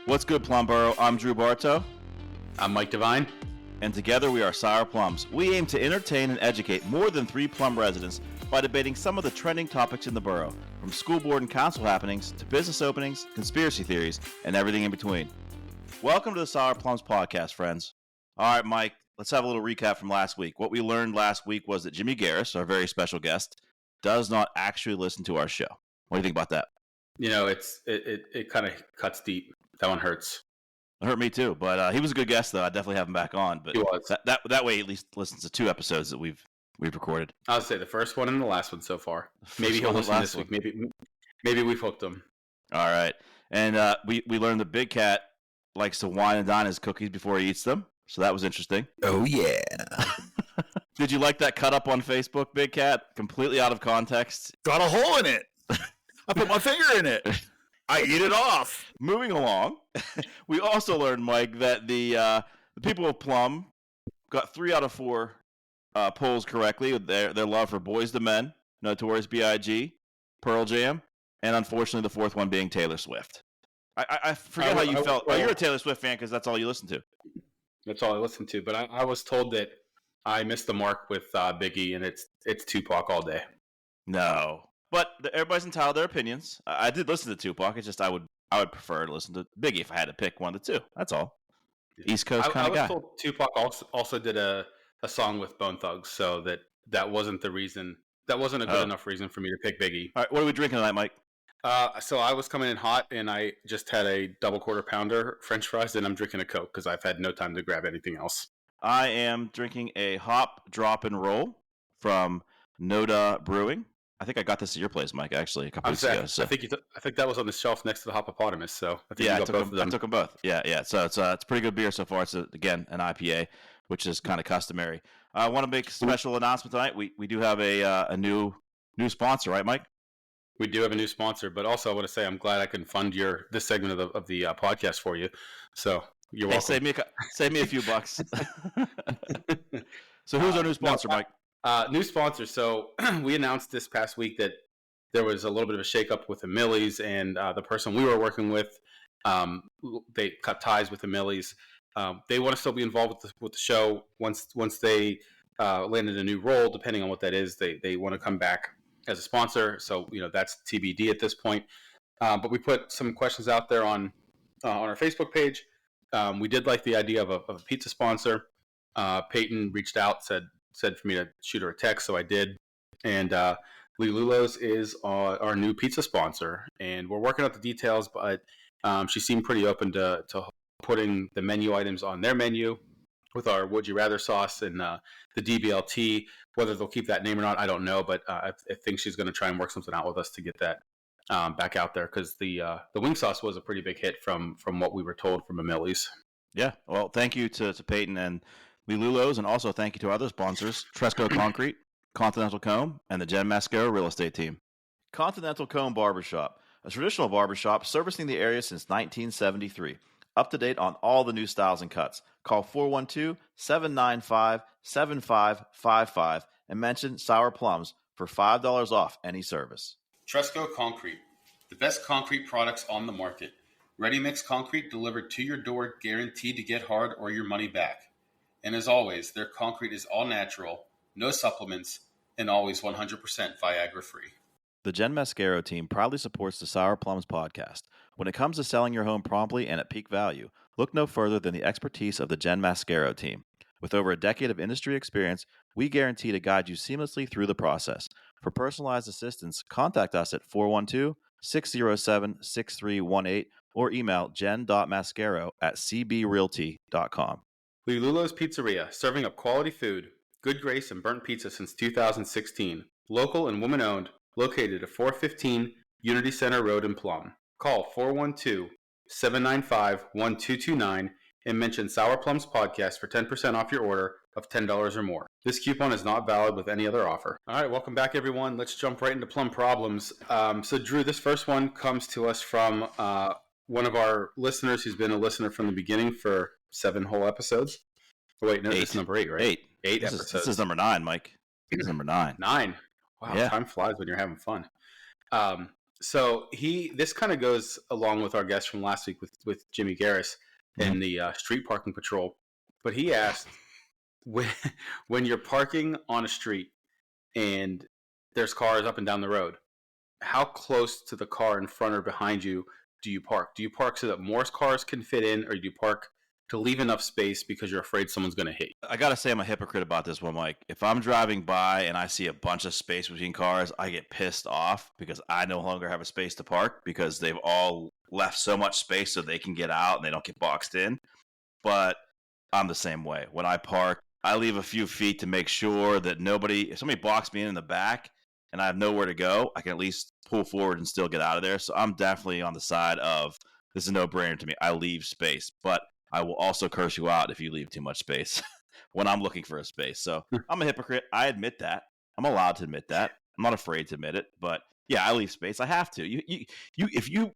What's good, Plumboro? I'm Drew Bartow. I'm Mike Devine. And together we are Sour Plums. We aim to entertain and educate more than 3 Plum residents by debating some of the trending topics in the borough, from school board and council happenings to business openings, conspiracy theories, and everything in between. Welcome to the Sour Plums podcast, friends. All right, Mike, let's have a little recap from last week. What we learned last week was that Jimmy Garris, our very special guest, does not actually listen to our show. What do you think about that? You know, it kind of cuts deep. That one hurts. It hurt me too, but he was a good guest, though. I definitely have him back on. But he was. That way, he at least listens to 2 episodes that we've recorded. I'll say the first one and the last one so far. Maybe he'll listen this week. Maybe we've hooked him. All right, and we learned the Big Cat likes to wine and dine his cookies before he eats them, so that was interesting. Oh yeah. Did you like that cut up on Facebook, Big Cat? Completely out of context. Got a hole in it. I put my finger in it. I eat it off. Moving along, we also learned, Mike, that the people of Plum got 3 out of 4 polls correctly with their love for Boyz II Men, Notorious B.I.G., Pearl Jam, and unfortunately the 4th one being Taylor Swift. I forget how you felt. You're a Taylor Swift fan because that's all you listen to. That's all I listen to. But I was told that I missed the mark with Biggie, and it's Tupac all day. No. But everybody's entitled to their opinions. I did listen to Tupac. It's just I would prefer to listen to Biggie if I had to pick one of the 2. That's all. East Coast kind of guy. I was told Tupac also did a song with Bone Thugs, so that wasn't the reason. That wasn't a good enough reason for me to pick Biggie. All right, what are we drinking tonight, Mike? So I was coming in hot, and I just had a double quarter pounder French fries, and I'm drinking a Coke because I've had no time to grab anything else. I am drinking a hop drop and roll from Noda Brewing. I think I got this at your place, Mike, actually, a couple weeks ago. So. I think that was on the shelf next to the Hopopotamus. So I think I took them both. Yeah. So it's a pretty good beer so far. It's again an IPA, which is kind of customary. I want to make a special announcement tonight. We do have a new sponsor, right, Mike? We do have a new sponsor, but also I want to say I'm glad I can fund this segment of the podcast for you. So you're welcome. Save me a few bucks. So who's our new sponsor, Mike? New sponsor. So we announced this past week that there was a little bit of a shakeup with the Millies, and the person we were working with, they cut ties with the Millies. They want to still be involved with the show once they landed a new role, depending on what that is. They want to come back as a sponsor. So that's TBD at this point. But we put some questions out there on our Facebook page. We did like the idea of a pizza sponsor. Peyton reached out, said for me to shoot her a text, so I did. And Lee Lulo's is our new pizza sponsor, and we're working out the details, but she seemed pretty open to putting the menu items on their menu with our Would You Rather sauce and the DBLT. Whether they'll keep that name or not, I don't know, but I think she's going to try and work something out with us to get that back out there, because the wing sauce was a pretty big hit from what we were told from Millie's. Yeah, well, thank you to Peyton and Lee Lulo's, and also thank you to our other sponsors, Tresco Concrete, Continental Comb, and the Jen Mascaro Real Estate Team. Continental Comb Barbershop, a traditional barbershop servicing the area since 1973. Up to date on all the new styles and cuts. Call 412-795-7555 and mention Sour Plums for $5 off any service. Tresco Concrete, the best concrete products on the market. Ready-mix concrete delivered to your door, guaranteed to get hard or your money back. And as always, their concrete is all natural, no supplements, and always 100% Viagra-free. The Jen Mascaro team proudly supports the Sour Plums podcast. When it comes to selling your home promptly and at peak value, look no further than the expertise of the Jen Mascaro team. With over a decade of industry experience, we guarantee to guide you seamlessly through the process. For personalized assistance, contact us at 412-607-6318 or email jen.mascaro@cbrealty.com. Lee Lulo's Pizzeria, serving up quality food, good grace, and burnt pizza since 2016. Local and woman-owned, located at 415 Unity Center Road in Plum. Call 412-795-1229 and mention Sour Plums Podcast for 10% off your order of $10 or more. This coupon is not valid with any other offer. All right, welcome back, everyone. Let's jump right into Plum Problems. So, Drew, this first one comes to us from one of our listeners who's been a listener from the beginning for 7 whole episodes. Oh, wait, no, this is number 8, right? 8 episodes. This is number 9, Mike. This is number 9. 9. Wow, yeah. Time flies when you're having fun. So this kind of goes along with our guest from last week with Jimmy Garris and the street parking patrol. But he asked, when, when you're parking on a street and there's cars up and down the road, how close to the car in front or behind you do you park? Do you park so that more cars can fit in, or do you park to leave enough space because you're afraid someone's going to hit you? I got to say I'm a hypocrite about this one, Mike. If I'm driving by and I see a bunch of space between cars, I get pissed off because I no longer have a space to park because they've all left so much space so they can get out and they don't get boxed in. But I'm the same way. When I park, I leave a few feet to make sure that if somebody boxes me in the back and I have nowhere to go, I can at least pull forward and still get out of there. So I'm definitely on the side of this is a no-brainer to me. I leave space, but I will also curse you out if you leave too much space when I'm looking for a space. So I'm a hypocrite. I admit that. I'm allowed to admit that. I'm not afraid to admit it. But yeah, I leave space. I have to. If you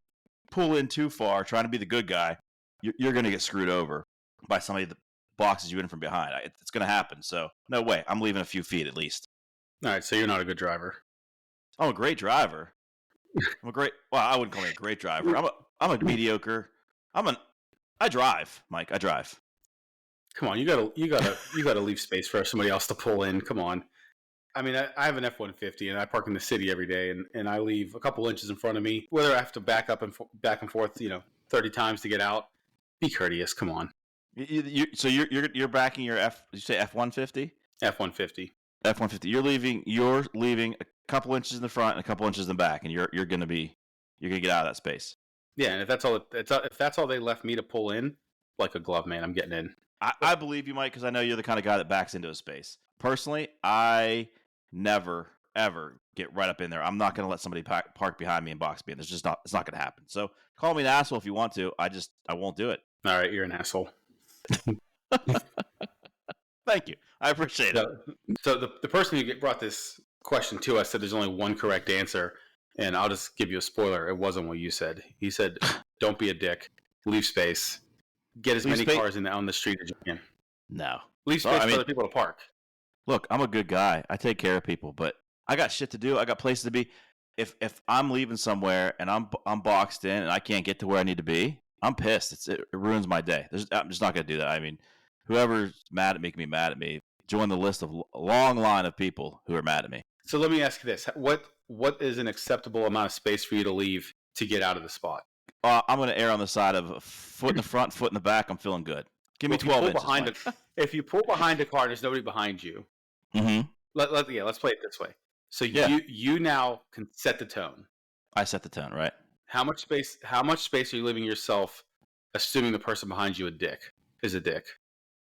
pull in too far trying to be the good guy, you're going to get screwed over by somebody that boxes you in from behind. It's going to happen. So no way. I'm leaving a few feet at least. All right, so you're not a good driver. I'm a great driver. I wouldn't call me a great driver. I'm a mediocre. I drive, Mike. I drive. Come on, you gotta leave space for somebody else to pull in. Come on. I mean, I have an F-150 and I park in the city every day, and I leave a couple inches in front of me. Whether I have to back up and back and forth, 30 times to get out. Be courteous. Come on. So you're backing your Did you say F-150? F-150. F-150. You're leaving a couple inches in the front and a couple inches in the back, and you're gonna get out of that space. Yeah, and if that's all they left me to pull in, like a glove man, I'm getting in. I believe you, Mike, because I know you're the kind of guy that backs into a space. Personally, I never ever get right up in there. I'm not going to let somebody park behind me and box me in. It's not going to happen. So call me an asshole if you want to. I won't do it. All right, you're an asshole. Thank you. I appreciate it. So the person who brought this question to us said there's only one correct answer. And I'll just give you a spoiler. It wasn't what you said. He said, don't be a dick. Leave space. Get as many cars on the street as you can. No. Leave space for other people to park. Look, I'm a good guy. I take care of people, but I got shit to do. I got places to be. If I'm leaving somewhere and I'm boxed in and I can't get to where I need to be, I'm pissed. It ruins my day. I'm just not going to do that. I mean, whoever's mad at me can be mad at me. Join the list of a long line of people who are mad at me. So let me ask you this. What is an acceptable amount of space for you to leave to get out of the spot? I'm going to err on the side of a foot in the front, foot in the back. I'm feeling good. Give me 12 inches. If you pull behind a car, there's nobody behind you. Mm-hmm. Let's play it this way. So you now can set the tone. I set the tone, right? How much space are you leaving yourself, assuming the person behind you is a dick?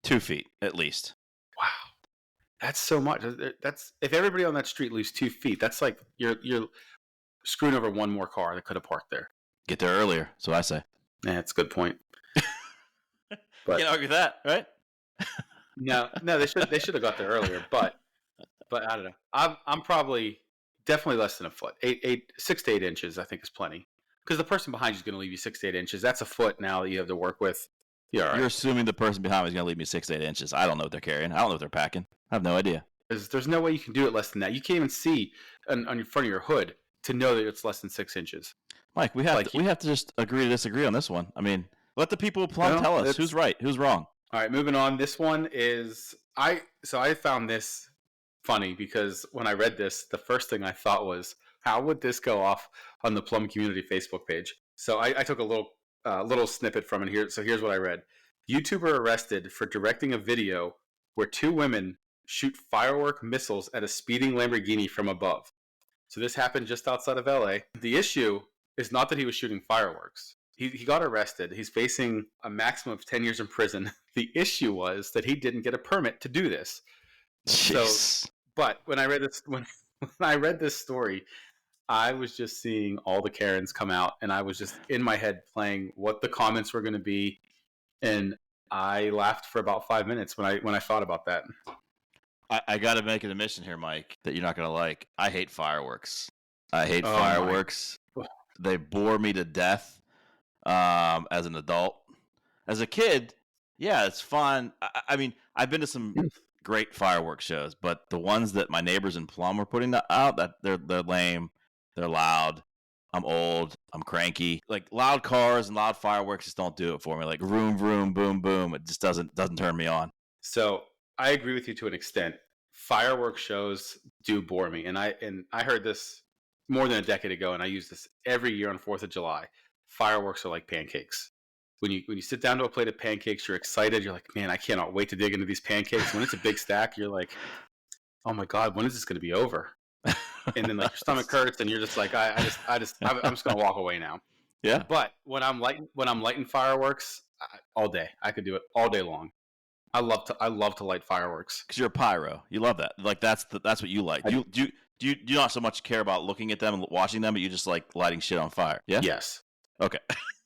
2 feet, at least. Wow. That's so much. That's if everybody on that street leaves 2 feet, that's like you're screwing over one more car that could have parked there. Get there earlier, so I say. Yeah, that's a good point. But can't argue that, right? No, they should have got there earlier, but I don't know. I'm probably definitely less than a foot. 6 to 8 inches, I think, is plenty. Because the person behind you is going to leave you 6 to 8 inches. That's a foot now that you have to work with. You're assuming the person behind me is going to leave me 6 to 8 inches. I don't know what they're carrying. I don't know what they're packing. I have no idea. There's no way you can do it less than that. You can't even see on your front of your hood to know that it's less than 6 inches. Mike, we have to just agree to disagree on this one. I mean, let the people of Plum tell us who's right, who's wrong. All right, moving on. This one is I found this funny because when I read this, the first thing I thought was, how would this go off on the Plum Community Facebook page? So I took a little snippet from it here. So here's what I read. YouTuber arrested for directing a video where 2 women shoot firework missiles at a speeding Lamborghini from above. So this happened just outside of LA. The issue is not that he was shooting fireworks. He got arrested. He's facing a maximum of 10 years in prison. The issue was that he didn't get a permit to do this. Jeez. So, but when I read this story, I was just seeing all the Karens come out, and I was just in my head playing what the comments were going to be, and I laughed for about 5 minutes when I thought about that. I got to make an admission here, Mike, that you're not going to like. I hate fireworks. I hate fireworks. They bore me to death as an adult. As a kid, yeah, it's fun. I mean, I've been to some great fireworks shows, but the ones that my neighbors in Plum were putting out, that they're lame, they're loud. I'm old. I'm cranky. Like loud cars and loud fireworks just don't do it for me. Like vroom, vroom, boom, boom. It just doesn't turn me on. So I agree with you to an extent. Fireworks shows do bore me, and I heard this more than a decade ago, and I use this every year on 4th of July. Fireworks are like pancakes. When you sit down to a plate of pancakes, you're excited. You're like, man, I cannot wait to dig into these pancakes. When it's a big stack, you're like, oh my god, when is this going to be over? And then like your stomach hurts, and you're just like, I'm just going to walk away now. Yeah. But when I'm lighting fireworks, all day, I could do it all day long. I love to light fireworks because you're a pyro. You love that. Like that's what you like. Do you not so much care about looking at them and watching them, but you just like lighting shit on fire? Yeah. Yes. Okay.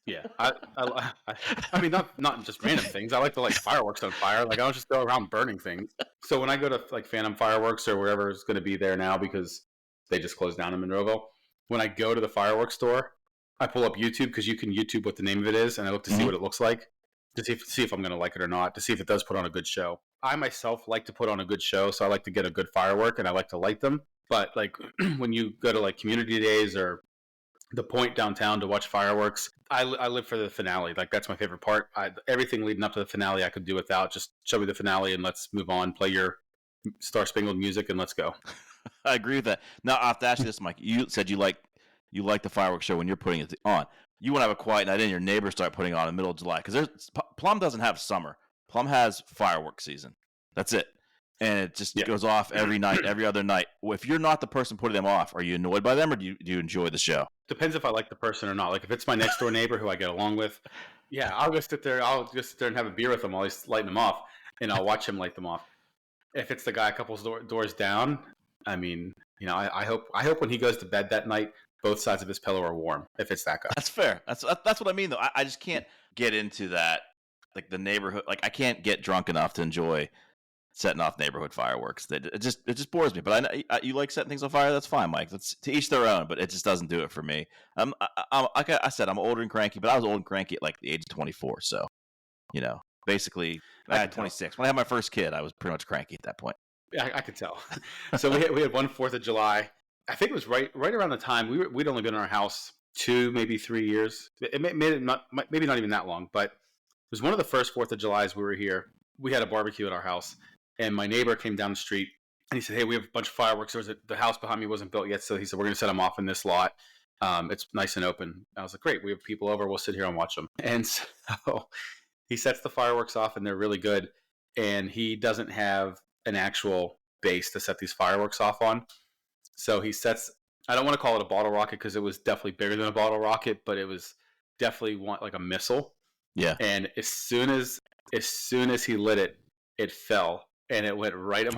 Yeah. I mean, not just random things. I like to light fireworks on fire. Like I don't just go around burning things. So when I go to like Phantom Fireworks or wherever is going to be there now because they just closed down in Monroeville, when I go to the fireworks store, I pull up YouTube because you can YouTube what the name of it is, and I look to see what it looks like. To see if I'm going to like it or not, to see if it does put on a good show. I myself like to put on a good show, so I like to get a good firework, and I like to light them. But like when you go to like community days or the Point downtown to watch fireworks, I live for the finale. Like that's my favorite part. Everything leading up to the finale I could do without. Just show me the finale and let's move on. Play your Star Spangled Music and let's go. I agree with that. Now I have to ask you this, Mike. You said you like the fireworks show when you're putting it on. You want to have a quiet night and your neighbors start putting on in the middle of July because Plum doesn't have summer. Plum has fireworks season. That's it. And it just goes off every night, every other night. If you're not the person putting them off, are you annoyed by them or do you enjoy the show? Depends if I like the person or not. Like if it's my next door neighbor who I get along with, I'll just sit there and have a beer with him while he's lighting them off, and I'll watch him light them off. If it's the guy a couple doors down, I mean, I hope when he goes to bed that night, both sides of his pillow are warm. If it's that guy, that's fair. That's what I mean, though. I just can't get into that, like the neighborhood. Like I can't get drunk enough to enjoy setting off neighborhood fireworks. It just bores me. But you like setting things on fire. That's fine, Mike. That's to each their own. But it just doesn't do it for me. Like I said, I'm older and cranky, but I was old and cranky at like the age of 24. So, basically, I had 26. When I had my first kid, I was pretty much cranky at that point. Yeah, I could tell. So we had one 4th of July. I think it was right around the time we'd only been in our house 2, maybe 3 years. It maybe not even that long, but it was one of the first 4th of Julys we were here. We had a barbecue at our house, and my neighbor came down the street, and he said, "Hey, we have a bunch of fireworks." The house behind me wasn't built yet, so he said, "We're going to set them off in this lot. It's nice and open." I was like, "Great, we have people over. We'll sit here and watch them." And so he sets the fireworks off, and they're really good. And he doesn't have an actual base to set these fireworks off on. So he sets, I don't want to call it a bottle rocket because it was definitely bigger than a bottle rocket, but it was definitely like a missile. Yeah. And as soon as he lit it, it fell and it went right at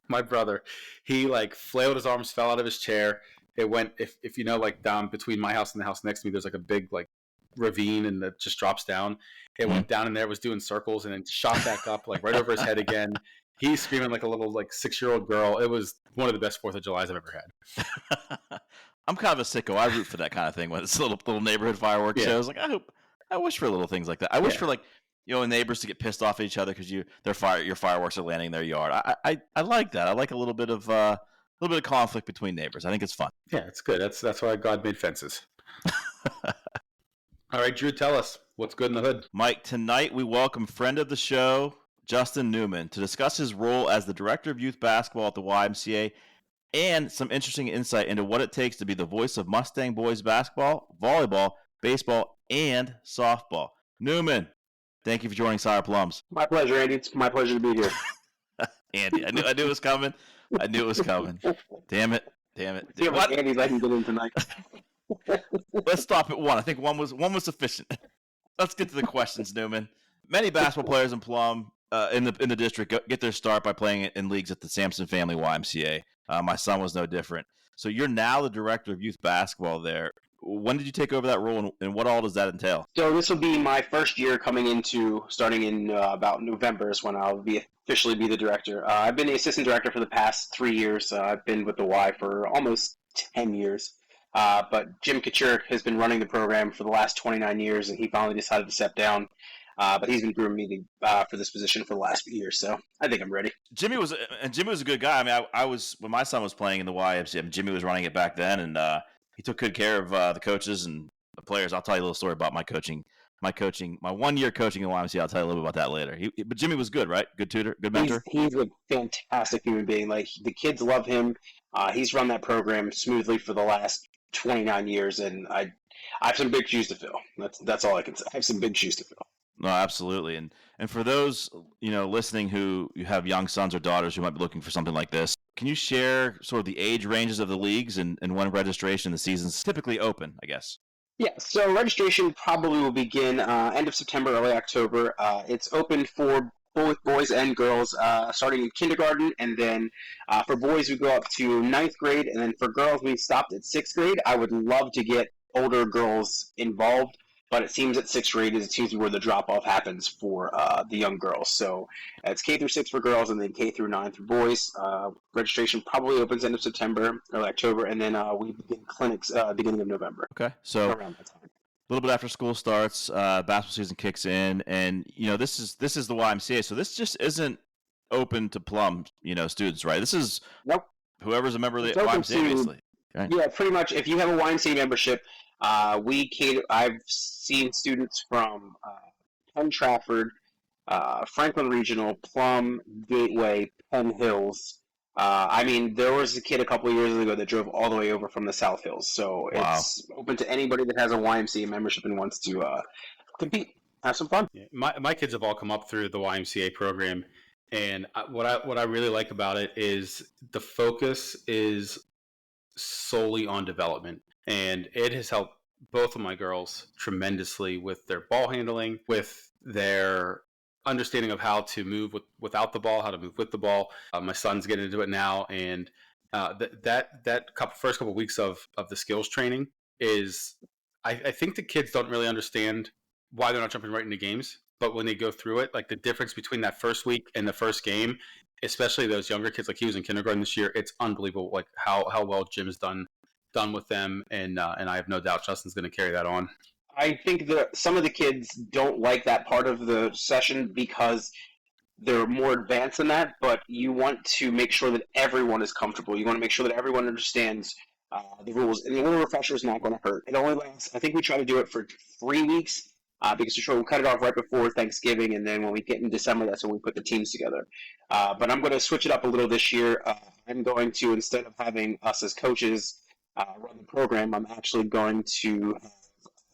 my brother. He like flailed his arms, fell out of his chair. It went, if you know, like down between my house and the house next to me, there's like a big like ravine and it just drops down. It went down in there, was doing circles and then shot back up like right over his head again. He's screaming like a little like 6-year-old girl. It was one of the best 4th of Julys I've ever had. I'm kind of a sicko. I root for that kind of thing when it's little neighborhood fireworks shows. Like I wish for little things like that. I wish for like neighbors to get pissed off at each other because your fireworks are landing in their yard. I like that. I like a little bit of conflict between neighbors. I think it's fun. Yeah, it's good. That's why God made fences. All right, Drew, tell us what's good in the hood. Mike, tonight we welcome friend of the show, Justin Newman, to discuss his role as the director of youth basketball at the YMCA and some interesting insight into what it takes to be the voice of Mustang boys basketball, volleyball, baseball, and softball. Newman, thank you for joining Sour Plums. My pleasure, Andy. It's my pleasure to be here. Andy, I knew it was coming. Damn it. See how much Andy's I can get in tonight. Let's stop at one. I think one was sufficient. Let's get to the questions, Newman. Many basketball players in Plum, in the district, get their start by playing in leagues at the Sampson Family YMCA. My son was no different. So you're now the director of youth basketball there. When did you take over that role, and what all does that entail? So this will be my first year starting in about November is when I'll officially be the director. I've been the assistant director for the past 3 years. I've been with the Y for almost 10 years. But Jim Kachurk has been running the program for the last 29 years, and he finally decided to step down. But he's been grooming me for this position for the last few years, so I think I'm ready. Jimmy was a good guy. I mean, I was when my son was playing in the YMCA. Jimmy was running it back then, and he took good care of the coaches and the players. I'll tell you a little story about my coaching. My 1 year coaching in YMCA. I'll tell you a little bit about that later. But Jimmy was good, right? Good tutor, good mentor. He's a fantastic human being. Like, the kids love him. He's run that program smoothly for the last 29 years, and I have some big shoes to fill. That's all I can say. I have some big shoes to fill. No, absolutely. And for those listening who you have young sons or daughters who might be looking for something like this, can you share sort of the age ranges of the leagues and when registration the season's typically open, I guess? Yeah, so registration probably will begin end of September, early October. It's open for both boys and girls, starting in kindergarten, and then for boys we go up to ninth grade, and then for girls we stopped at sixth grade. I would love to get older girls involved, but it seems that sixth grade is usually where the drop-off happens for the young girls. So it's K through 6 for girls, and then K through 9 for boys. Registration probably opens end of September, early October, and then we begin clinics beginning of November. Okay, so around that time. A little bit after school starts, basketball season kicks in, and this is the YMCA, so this just isn't open to Plum students, right? This is Nope. Whoever's a member of the It's open YMCA, basically. Right? Yeah, pretty much. If you have a YMCA membership, we cater. I've seen students from Penn Trafford, Franklin Regional, Plum, Gateway, Penn Hills. There was a kid a couple of years ago that drove all the way over from the South Hills. So Wow. It's open to anybody that has a YMCA membership and wants to compete, have some fun. Yeah, my kids have all come up through the YMCA program, and what I really like about it is the focus is solely on development, and it has helped both of my girls tremendously with their ball handling, with their understanding of how to move without the ball, how to move with the ball. My son's getting into it now, and first couple of weeks of the skills training is, I think the kids don't really understand why they're not jumping right into games, but when they go through it, like the difference between that first week and the first game, especially those younger kids, like he was in kindergarten this year, it's unbelievable, like how well Jim's done with them, and I have no doubt Justin's going to carry that on. I think that some of the kids don't like that part of the session because they're more advanced than that, but you want to make sure that everyone is comfortable. You want to make sure that everyone understands the rules. And the little refresher is not going to hurt. It only lasts, I think we try to do it for 3 weeks because we'll cut it off right before Thanksgiving, and then when we get in December, that's when we put the teams together. But I'm going to switch it up a little this year. I'm going to, instead of having us as coaches run the program, I'm actually going to have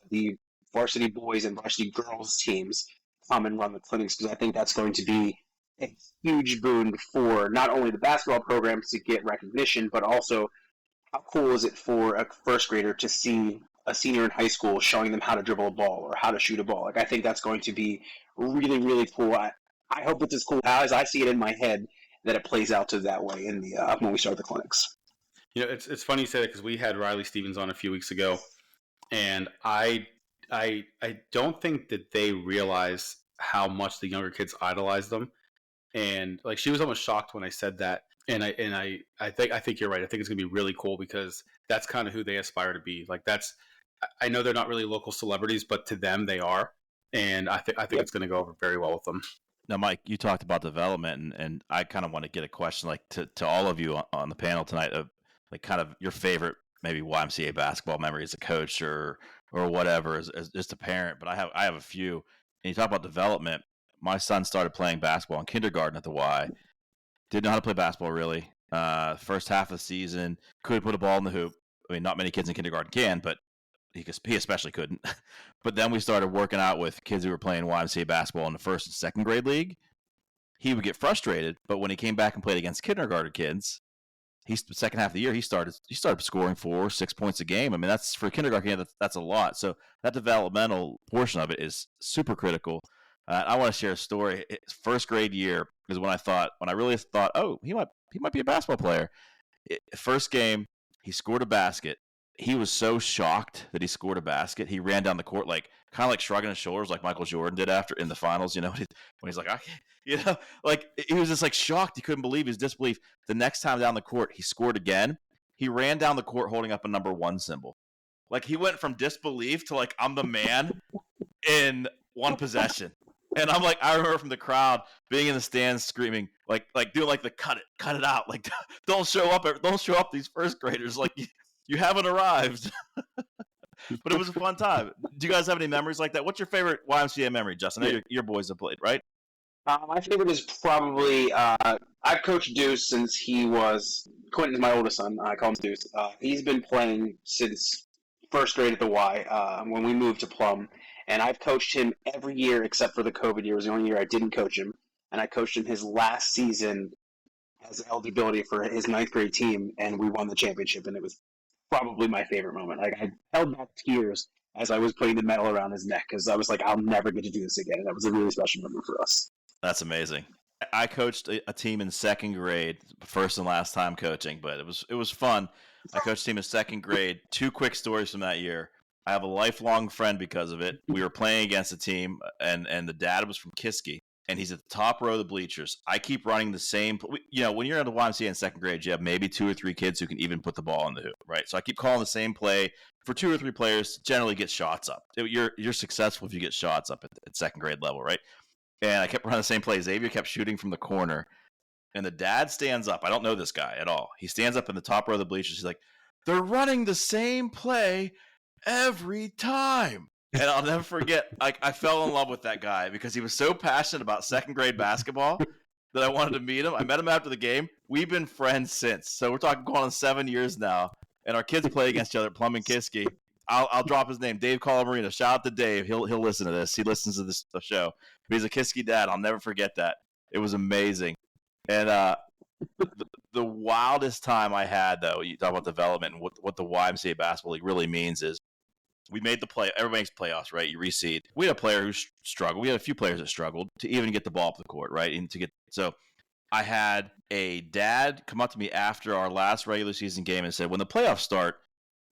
the varsity boys and varsity girls teams come and run the clinics, because I think that's going to be a huge boon for not only the basketball programs to get recognition, but also how cool is it for a first grader to see a senior in high school showing them how to dribble a ball or how to shoot a ball. Like, I think that's going to be really, really cool. I hope it's as cool as I see it in my head that it plays out to that way in the when we start the clinics. It's funny you say that because we had Riley Stevens on a few weeks ago, and I don't think that they realize how much the younger kids idolize them, and like she was almost shocked when I said that, and I think you're right. I think it's gonna be really cool because that's kind of who they aspire to be. Like I know they're not really local celebrities, but to them they are, and I think it's gonna go over very well with them. Now, Mike, you talked about development, and I kind of want to get a question like to all of you on the panel tonight of like kind of your favorite maybe YMCA basketball memory as a coach or whatever as just a parent. But I have a few. And you talk about development. My son started playing basketball in kindergarten at the Y. Didn't know how to play basketball really. First half of the season, couldn't put a ball in the hoop. I mean, not many kids in kindergarten can, but he especially couldn't. But then we started working out with kids who were playing YMCA basketball in the first and second grade league. He would get frustrated, but when he came back and played against kindergarten kids, the second half of the year he started scoring 4-6 points a game. I mean, that's for a kindergarten kid, that's a lot. So that developmental portion of it is super critical. I want to share a story. First grade year is when I really thought, oh, he might be a basketball player. First game, he scored a basket. He was so shocked that he scored a basket. He ran down the court kind of like shrugging his shoulders, like Michael Jordan did after in the finals. When he's like, like he was just like shocked. He couldn't believe his disbelief. The next time down the court, he scored again. He ran down the court holding up a number 1 symbol. Like he went from disbelief to like, I'm the man in one possession. And I'm like, I remember from the crowd being in the stands screaming, like doing like the cut it out, like don't show up these first graders, like You haven't arrived. But it was a fun time. Do you guys have any memories like that? What's your favorite YMCA memory, Justin? I know your boys have played, right? My favorite is probably I've coached Deuce since he was Quentin's my oldest son. I call him Deuce. He's been playing since first grade at the Y when we moved to Plum, and I've coached him every year except for the COVID year. It was the only year I didn't coach him, and I coached him his last season as eligibility for his ninth grade team, and we won the championship, and it was probably my favorite moment. Like I held back tears as I was putting the medal around his neck because I was like, I'll never get to do this again. And that was a really special moment for us. That's amazing. I coached a team in second grade, first and last time coaching, but it was fun. I coached a team in second grade. 2 quick stories from that year. I have a lifelong friend because of it. We were playing against a team, and the dad was from Kiski, and he's at the top row of the bleachers. I keep running the same. When you're at the YMCA in second grade, you have maybe 2 or 3 kids who can even put the ball in the hoop, right? So I keep calling the same play for 2 or 3 players to generally get shots up. You're successful if you get shots up at second grade level, right? And I kept running the same play. Xavier kept shooting from the corner, and the dad stands up. I don't know this guy at all. He stands up in the top row of the bleachers. He's like, "They're running the same play every time." And I'll never forget, I fell in love with that guy because he was so passionate about second grade basketball that I wanted to meet him. I met him after the game. We've been friends since. So we're talking going on 7 years now. And our kids play against each other at Plum and Kiski. I'll drop his name, Dave Colamarino. Shout out to Dave. He'll listen to this. He listens to the show. But he's a Kiski dad. I'll never forget that. It was amazing. And the wildest time I had, though, you talk about development and what the YMCA Basketball League really means is we made the play. Everybody makes playoffs, right? You reseed. We had a player who struggled. We had a few players that struggled to even get the ball up the court, right? So I had a dad come up to me after our last regular season game and said, when the playoffs start,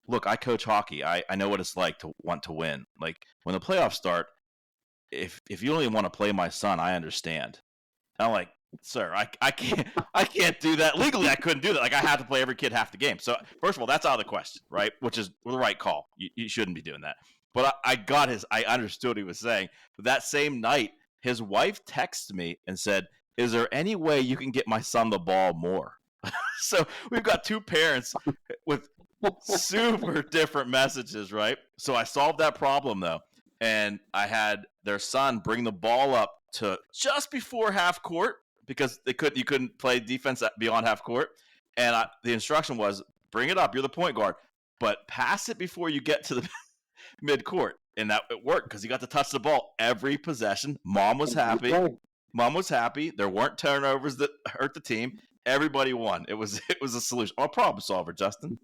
look, I coach hockey. I know what it's like to want to win. Like, when the playoffs start, if you only want to play my son, I understand. And I'm like, sir, I can't do that. Legally, I couldn't do that. Like, I have to play every kid half the game. So, first of all, that's out of the question, right? Which is the right call. You shouldn't be doing that. But I understood what he was saying. But that same night, his wife texted me and said, is there any way you can get my son the ball more? So, we've got 2 parents with super different messages, right? So I solved that problem, though, and I had their son bring the ball up to just before half court because you couldn't play defense beyond half court, and the instruction was bring it up. You're the point guard, but pass it before you get to the mid court, and that it worked because he got to touch the ball every possession. Mom was happy. There weren't turnovers that hurt the team. Everybody won. It was a solution. I'm a problem solver, Justin.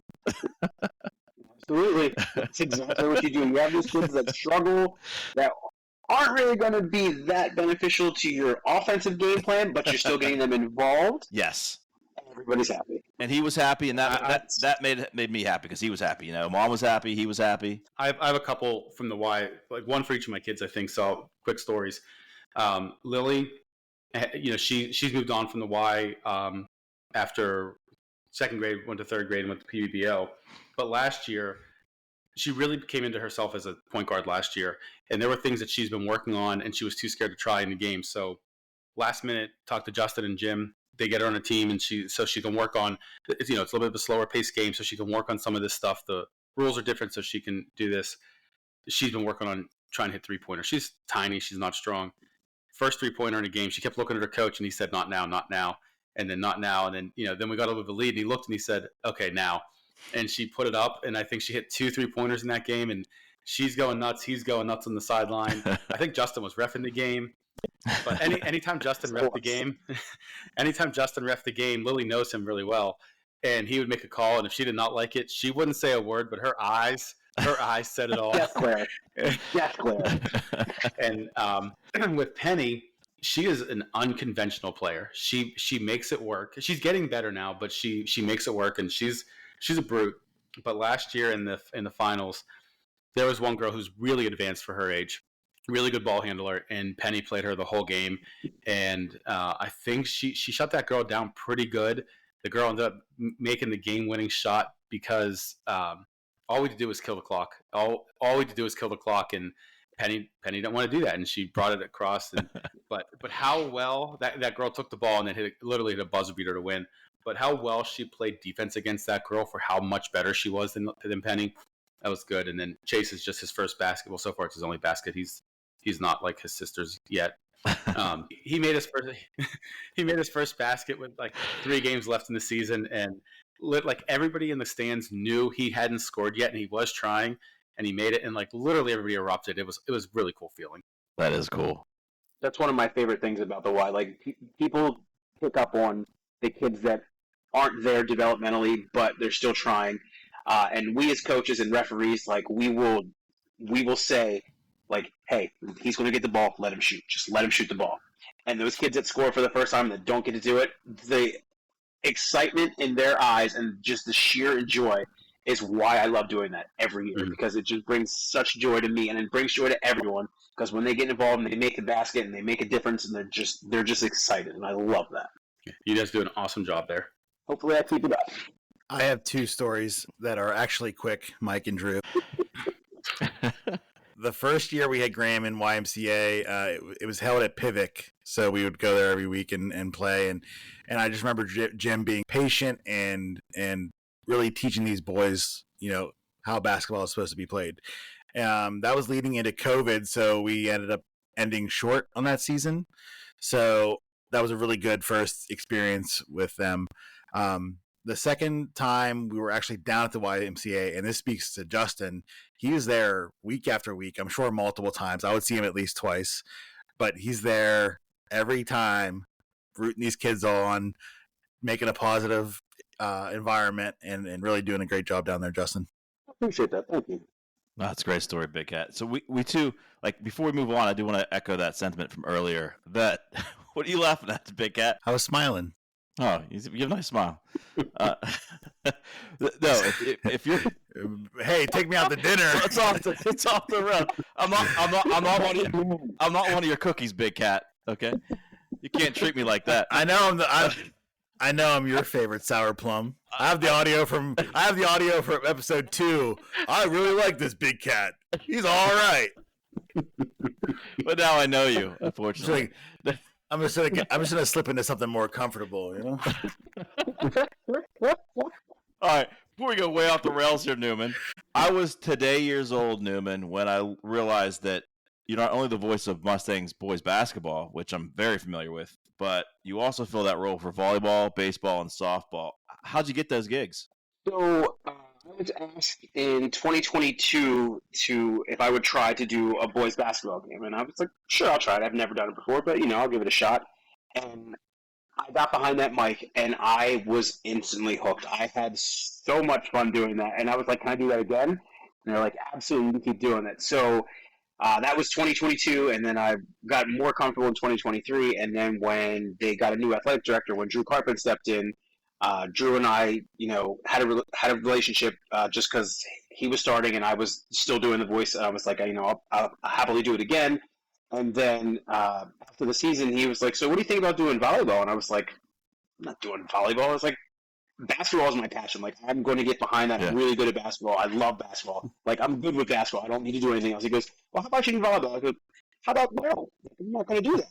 Absolutely. That's exactly what you do. You have these kids that struggle, that aren't really going to be that beneficial to your offensive game plan, but you're still getting them involved. Yes. And everybody's happy. And he was happy, and that made me happy because he was happy. Mom was happy. He was happy. I have a couple from the Y, like one for each of my kids, I think. So quick stories. Lily, she's moved on from the Y after second grade, went to third grade, and went to PBBL. But last year, she really came into herself as a point guard last year. And there were things that she's been working on, and she was too scared to try in the game. So last minute, talked to Justin and Jim. They get her on a team, and she can work on, it's a little bit of a slower paced game, so she can work on some of this stuff. The rules are different, so she can do this. She's been working on trying to hit 3-pointers. She's tiny. She's not strong. First 3-pointer in a game, she kept looking at her coach, and he said, not now, not now. And then not now. And then, then we got a little bit of a lead, and he looked and he said, okay, now. And she put it up, and I think she hit 2 3-pointers in that game, and she's going nuts. He's going nuts on the sideline. I think Justin was reffing the game. But anytime Justin reffed the game, Lily knows him really well, and he would make a call, and if she did not like it, she wouldn't say a word, but her eyes said it all. Yes, Claire. Yes, Claire. And with Penny, she is an unconventional player. She makes it work. She's getting better now, but she makes it work, and she's a brute. But last year in the finals, there was one girl who's really advanced for her age, really good ball handler, and Penny played her the whole game. And I think she shut that girl down pretty good. The girl ended up making the game-winning shot because all we had to do was kill the clock. All we had to do was kill the clock, and Penny didn't want to do that, and she brought it across. And, but how well that girl took the ball and then literally hit a buzzer beater to win. but how well she played defense against that girl for how much better she was than Penny, that was good. And then Chase is just his first basket. Well, so far it's his only basket. He's not like his sisters yet. He made his first basket with like 3 games left in the season, and like everybody in the stands knew he hadn't scored yet, and he was trying, and he made it, and like literally everybody erupted. It was really cool feeling. That is cool. That's one of my favorite things about the Y. Like people pick up on the kids that aren't there developmentally, but they're still trying. And we as coaches and referees, like we will say, like, hey, he's going to get the ball. Let him shoot. Just let him shoot the ball. And those kids that score for the first time that don't get to do it, the excitement in their eyes and just the sheer joy is why I love doing that every year, because it just brings such joy to me, and it brings joy to everyone. Because when they get involved and they make the basket and they make a difference, and they're just excited, and I love that. You guys do an awesome job there. Hopefully, I keep it up. I have 2 stories that are actually quick, Mike and Drew. The first year we had Graham in YMCA, it was held at Pivic, so we would go there every week and play. And I just remember Jim being patient and really teaching these boys, how basketball is supposed to be played. That was leading into COVID, so we ended up ending short on that season. So that was a really good first experience with them. The second time we were actually down at the YMCA, and this speaks to Justin. He was there week after week, I'm sure multiple times. I would see him at least twice, but he's there every time, rooting these kids on, making a positive environment, and really doing a great job down there, Justin. I appreciate that. Thank you. Oh, that's a great story, Big Cat. So we too, like, before we move on, I do want to echo that sentiment from earlier. That what are you laughing at, Big Cat? I was smiling. Oh, you have a nice smile. No, if you're, hey, take me out to dinner. it's off the rail. I'm not one of your cookies, Big Cat. Okay, you can't treat me like that. I know I'm your favorite sour plum. I have the audio from episode 2. I really like this Big Cat. He's all right. But now I know you, unfortunately. I'm just gonna slip into something more comfortable, All right, before we go way off the rails here, Newman, I was today years old, Newman, when I realized that you're not only the voice of Mustangs boys basketball, which I'm very familiar with, but you also fill that role for volleyball, baseball, and softball. How'd you get those gigs? So I was asked in 2022 if I would try to do a boys basketball game, and I was like, sure, I'll try it. I've never done it before, but I'll give it a shot. And I got behind that mic, and I was instantly hooked. I had so much fun doing that, and I was like, can I do that again? And they're like, absolutely, you can keep doing it. So that was 2022, and then I got more comfortable in 2023, and then when they got a new athletic director, when Drew Carpin stepped in, Drew and I, had a relationship just because he was starting and I was still doing the voice. I was like, I'll happily do it again. And then after the season, he was like, so what do you think about doing volleyball? And I was like, I'm not doing volleyball. I was like, basketball is my passion. Like, I'm going to get behind that. Yeah. I'm really good at basketball. I love basketball. Like, I'm good with basketball. I don't need to do anything else. He goes, well, how about you do volleyball? I go, how about no? I'm not going to do that.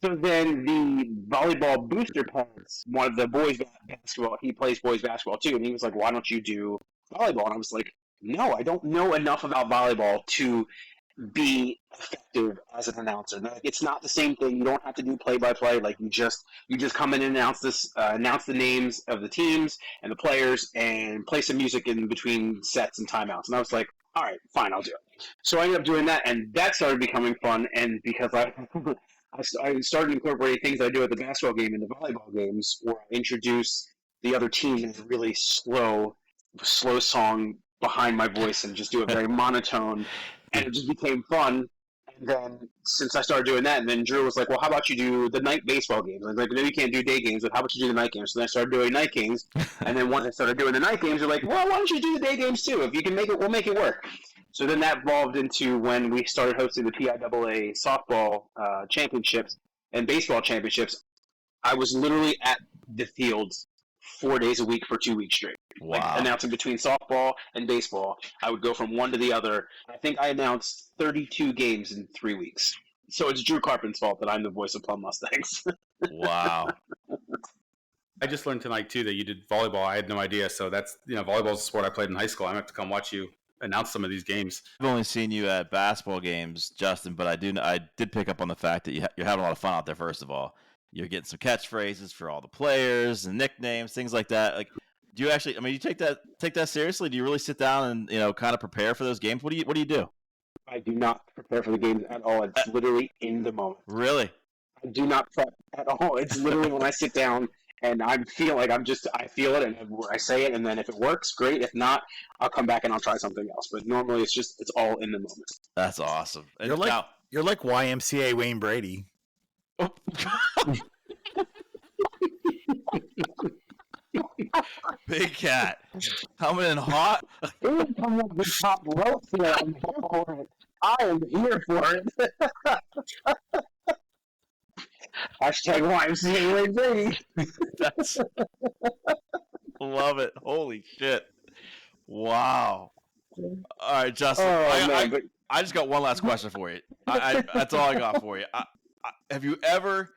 So then the volleyball booster parents, one of the boys basketball, he plays boys basketball too, and he was like, why don't you do volleyball? And I was like, no, I don't know enough about volleyball to be effective as an announcer. Like, it's not the same thing. You don't have to do play-by-play. Like, you just come in and announce the names of the teams and the players and play some music in between sets and timeouts. And I was like, all right, fine, I'll do it. So I ended up doing that, and that started becoming fun. And because I started incorporating things I do at the basketball game and the volleyball games, where I introduce the other team in a really slow song behind my voice and just do it very monotone, and it just became fun. And then since I started doing that, and then Drew was like, well, how about you do the night baseball games? I was like, maybe you can't do day games, but how about you do the night games? So then I started doing night games, and then once I started doing the night games, they're like, well, why don't you do the day games too? If you can make it, we'll make it work. So then that evolved into when we started hosting the PIAA softball championships and baseball championships. I was literally at the fields 4 days a week for 2 weeks straight. Wow. Like, announcing between softball and baseball. I would go from one to the other. I think I announced 32 games in 3 weeks. So it's Drew Carpin's fault that I'm the voice of Plum Mustangs. Wow. I just learned tonight too that you did volleyball. I had no idea. So that's volleyball is a sport I played in high school. I'm gonna have to come watch you announce some of these games. I've only seen you at basketball games, Justin, but I did pick up on the fact that you're having a lot of fun out there. First of all, you're getting some catchphrases for all the players and nicknames, things like that. Like, do you actually? I mean, you take that seriously? Do you really sit down and kind of prepare for those games? What do you do? I do not prepare for the games at all. It's literally in the moment. Really? I do not prep at all. It's literally when I sit down and I feel like I feel it and I say it, and then if it works, great. If not, I'll come back and I'll try something else. But normally it's all in the moment. That's awesome. You're like YMCA Wayne Brady. Oh. Big Cat coming in hot. It come up the top rope here. I'm here for it. I am here for it. Hashtag YMCA Wayne Brady. That's love it. Holy shit! Wow. All right, Justin. I just got one last question for you. That's all I got for you. Have you ever?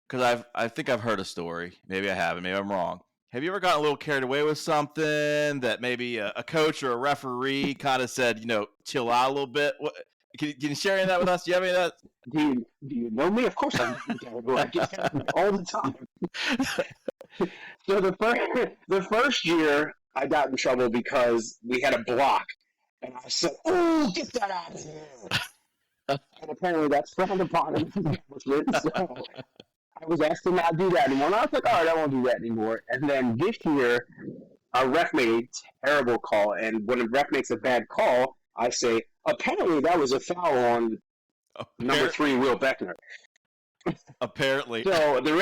Because I think I've heard a story. Maybe I haven't. Maybe I'm wrong. Have you ever gotten a little carried away with something that maybe a coach or a referee kind of said, chill out a little bit? What, can you share any of that with us? Do you have any of that? Do you know me? Of course I'm carried away. I get carried away all the time. So the first year I got in trouble because we had a block, and I said, "Oh, get that out of here!" And apparently that's frowned upon in the establishment. So I was asked to not do that anymore. And I was like, all right, I won't do that anymore. And then this year, a ref made a terrible call. And when a ref makes a bad call, I say, apparently that was a foul on number 3, Will Beckner. Apparently. So the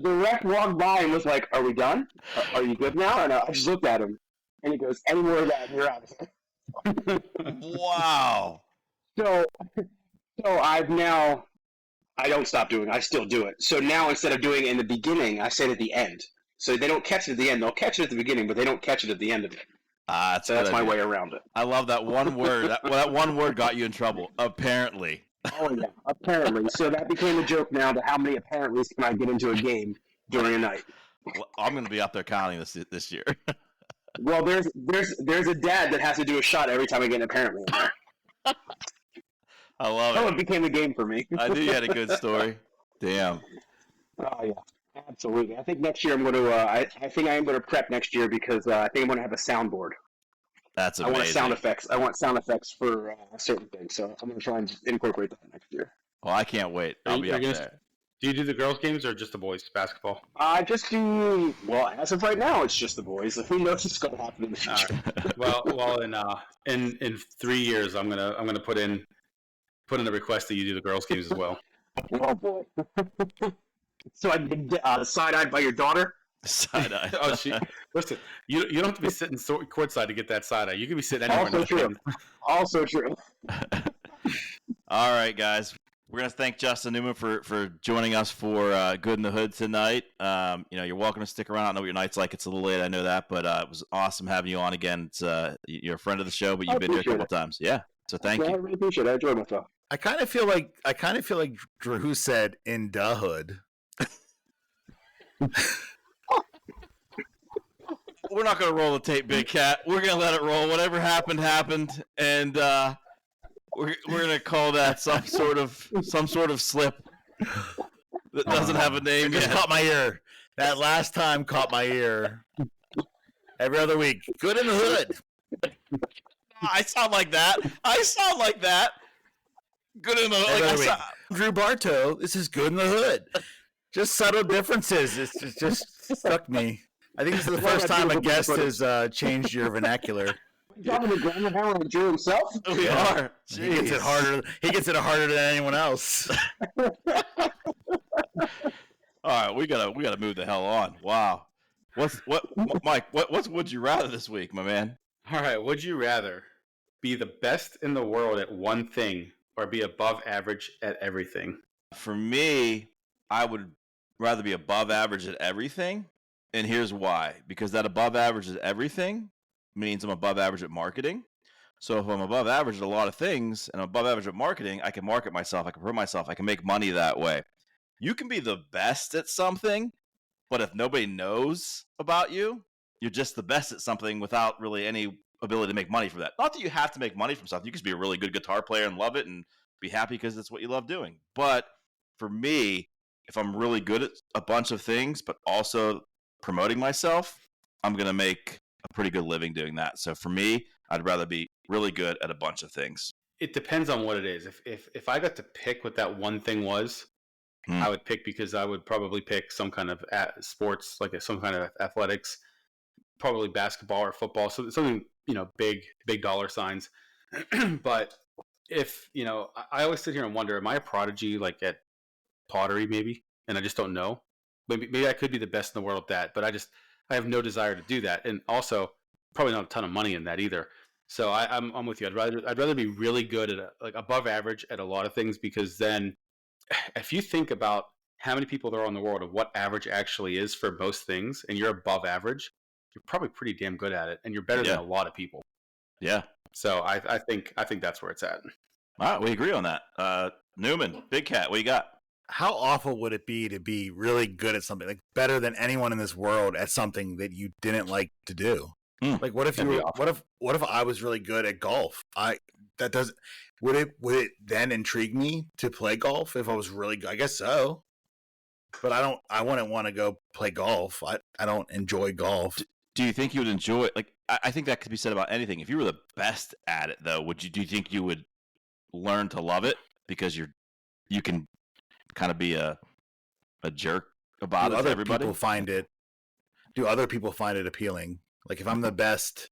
ref walked by and was like, are we done? Are you good now? And I just looked at him. And he goes, any more of that, you're out of here. Wow. So I don't stop doing it. I still do it. So now instead of doing it in the beginning, I say it at the end. So they don't catch it at the end. They'll catch it at the beginning, but they don't catch it at the end of it. So that's my way around it. I love that one word. That one word got you in trouble. Apparently. Oh, yeah. Apparently. So that became a joke now to how many apparentlys can I get into a game during a night. Well, I'm going to be up there counting this year. Well, there's a dad that has to do a shot every time I get an apparently in there. I love it. So it became a game for me. I knew you had a good story. Damn. Oh, yeah. Absolutely. I think next year I'm going to. I think I am going to prep next year because I think I'm going to have a soundboard. That's amazing. I want sound effects. I want sound effects for certain things, so I'm going to try and incorporate that next year. Well, I can't wait. I'll be up there. Do you do the girls' games or just the boys' basketball? I just do. Well, as of right now, it's just the boys. Who knows what's going to happen in the future? Well, in 3 years, I'm gonna put in a request that you do the girls' games as well. Oh boy. So I did side-eyed by your daughter? Side-eye. Oh, listen, you don't have to be sitting courtside to get that side-eye. You can be sitting anywhere. Also true. Also true. All right, guys. We're going to thank Justin Newman for joining us for Good in the Hood tonight. You're welcome to stick around. I know what your night's like. It's a little late. I know that, but it was awesome having you on again. It's, you're a friend of the show, but you've been here a couple times. Yeah. So thank you. I really appreciate it. I enjoyed myself. I kind of feel like Drew said in the hood. We're not going to roll the tape, Big Cat. We're going to let it roll. Whatever happened, and we're going to call that some sort of slip that doesn't have a name. It just caught my ear. That last time caught my ear. Every other week. Good in the hood. I sound like that. Good in the hood. Drew Bartow, this is Good in the Hood. Just subtle differences. It's just stuck me. I think this is the first time a guest has changed your vernacular. Talking to Grandma Howard and Drew himself? We are. Jeez. He gets it harder. He gets it harder than anyone else. All right, we gotta move the hell on. Wow. Mike? What's would you rather this week, my man? All right. Would you rather be the best in the world at one thing or be above average at everything? For me, I would rather be above average at everything, and here's why. Because that above average at everything means I'm above average at marketing. So if I'm above average at a lot of things and I'm above average at marketing, I can market myself, I can promote myself, I can make money that way. You can be the best at something But if nobody knows about you, you're just the best at something without really any ability to make money from that. Not that you have to make money from something. You could be a really good guitar player and love it and be happy because it's what you love doing. But for me, if I'm really good at a bunch of things, but also promoting myself, I'm going to make a pretty good living doing that. So for me, I'd rather be really good at a bunch of things. It depends on what it is. If I got to pick what that one thing was, I would pick, because I would probably pick some kind of sports, like some kind of athletics, probably basketball or football. So something, big dollar signs. But if, I always sit here and wonder, am I a prodigy like at pottery maybe? And I just don't know. Maybe I could be the best in the world at that, but I have no desire to do that. And also probably not a ton of money in that either. So I'm with you. I'd rather be really good at like above average at a lot of things, because then if you think about how many people there are in the world and what average actually is for most things, and you're above average, you're probably pretty damn good at it, and you're better than a lot of people. Yeah. So I think that's where it's at. All right, we agree on that. Newman, Big Cat, what you got? How awful would it be to be really good at something, like better than anyone in this world at something that you didn't like to do? Like, what if what if I was really good at golf? Would it then intrigue me to play golf if I was really good? I guess so. But I wouldn't want to go play golf. I don't enjoy golf. Do you think you would enjoy it? Like, I think that could be said about anything. If you were the best at it, though, do you think you would learn to love it because you can kind of be a jerk about it to everybody? Do other people find it appealing? Like, if I'm the best,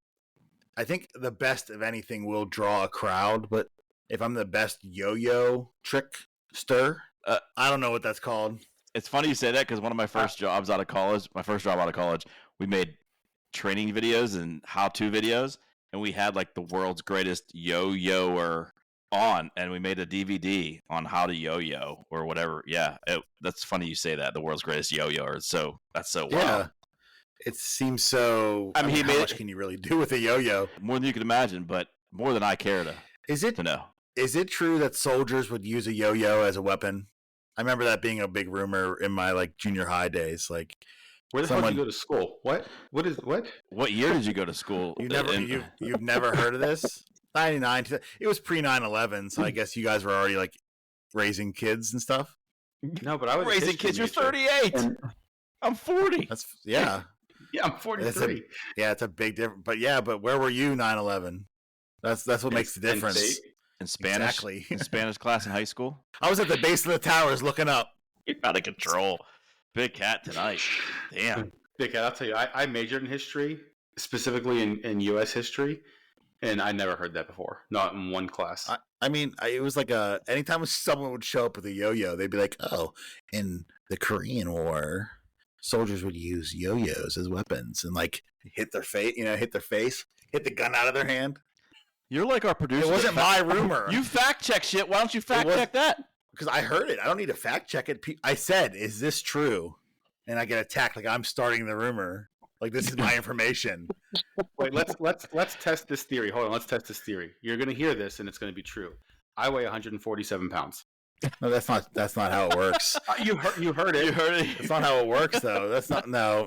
I think the best of anything will draw a crowd. But if I'm the best yo-yo trickster, I don't know what that's called. It's funny you say that, because one of my first jobs out of college, we made training videos and how-to videos, and we had like the world's greatest yo-yoer on, and we made a DVD on how to yo-yo or whatever. Yeah, that's funny you say that, the world's greatest yo-yoer. So that's so wild. Yeah. It seems so. I mean, how much can you really do with a yo-yo? More than you can imagine, but more than I care to know. Is it true that soldiers would use a yo-yo as a weapon? I remember that being a big rumor in my like junior high days. Like, where the hell did you go to school? What? What year did you go to school? You've never heard of this? 99. It was pre 9/11, so I guess you guys were already like raising kids and stuff. No, but I was raising kids. You're 38. I'm 40. Yeah. Yeah, I'm 43. It's a big difference. But where were you 9/11? That's what makes the difference. In Spanish, exactly. In Spanish class in high school. I was at the base of the towers looking up. You're out of control. Big Cat tonight. Damn. Big Cat, I'll tell you, I majored in history, specifically in U.S. history, and I never heard that before. Not in one class. It was like anytime someone would show up with a yo-yo, they'd be like, oh, in the Korean War, soldiers would use yo-yos as weapons and like hit their face, hit the gun out of their hand. You're like our producer. It wasn't my rumor. You fact check shit. Why don't you fact check that? Because I heard it. I don't need to fact check it. I said, "Is this true?" And I get attacked like I'm starting the rumor. Like, this is my information. Wait, let's test this theory. Hold on, let's test this theory. You're gonna hear this, and it's gonna be true. I weigh 147 pounds. No, that's not how it works. You heard it. You heard it. That's not how it works, though. That's not. No.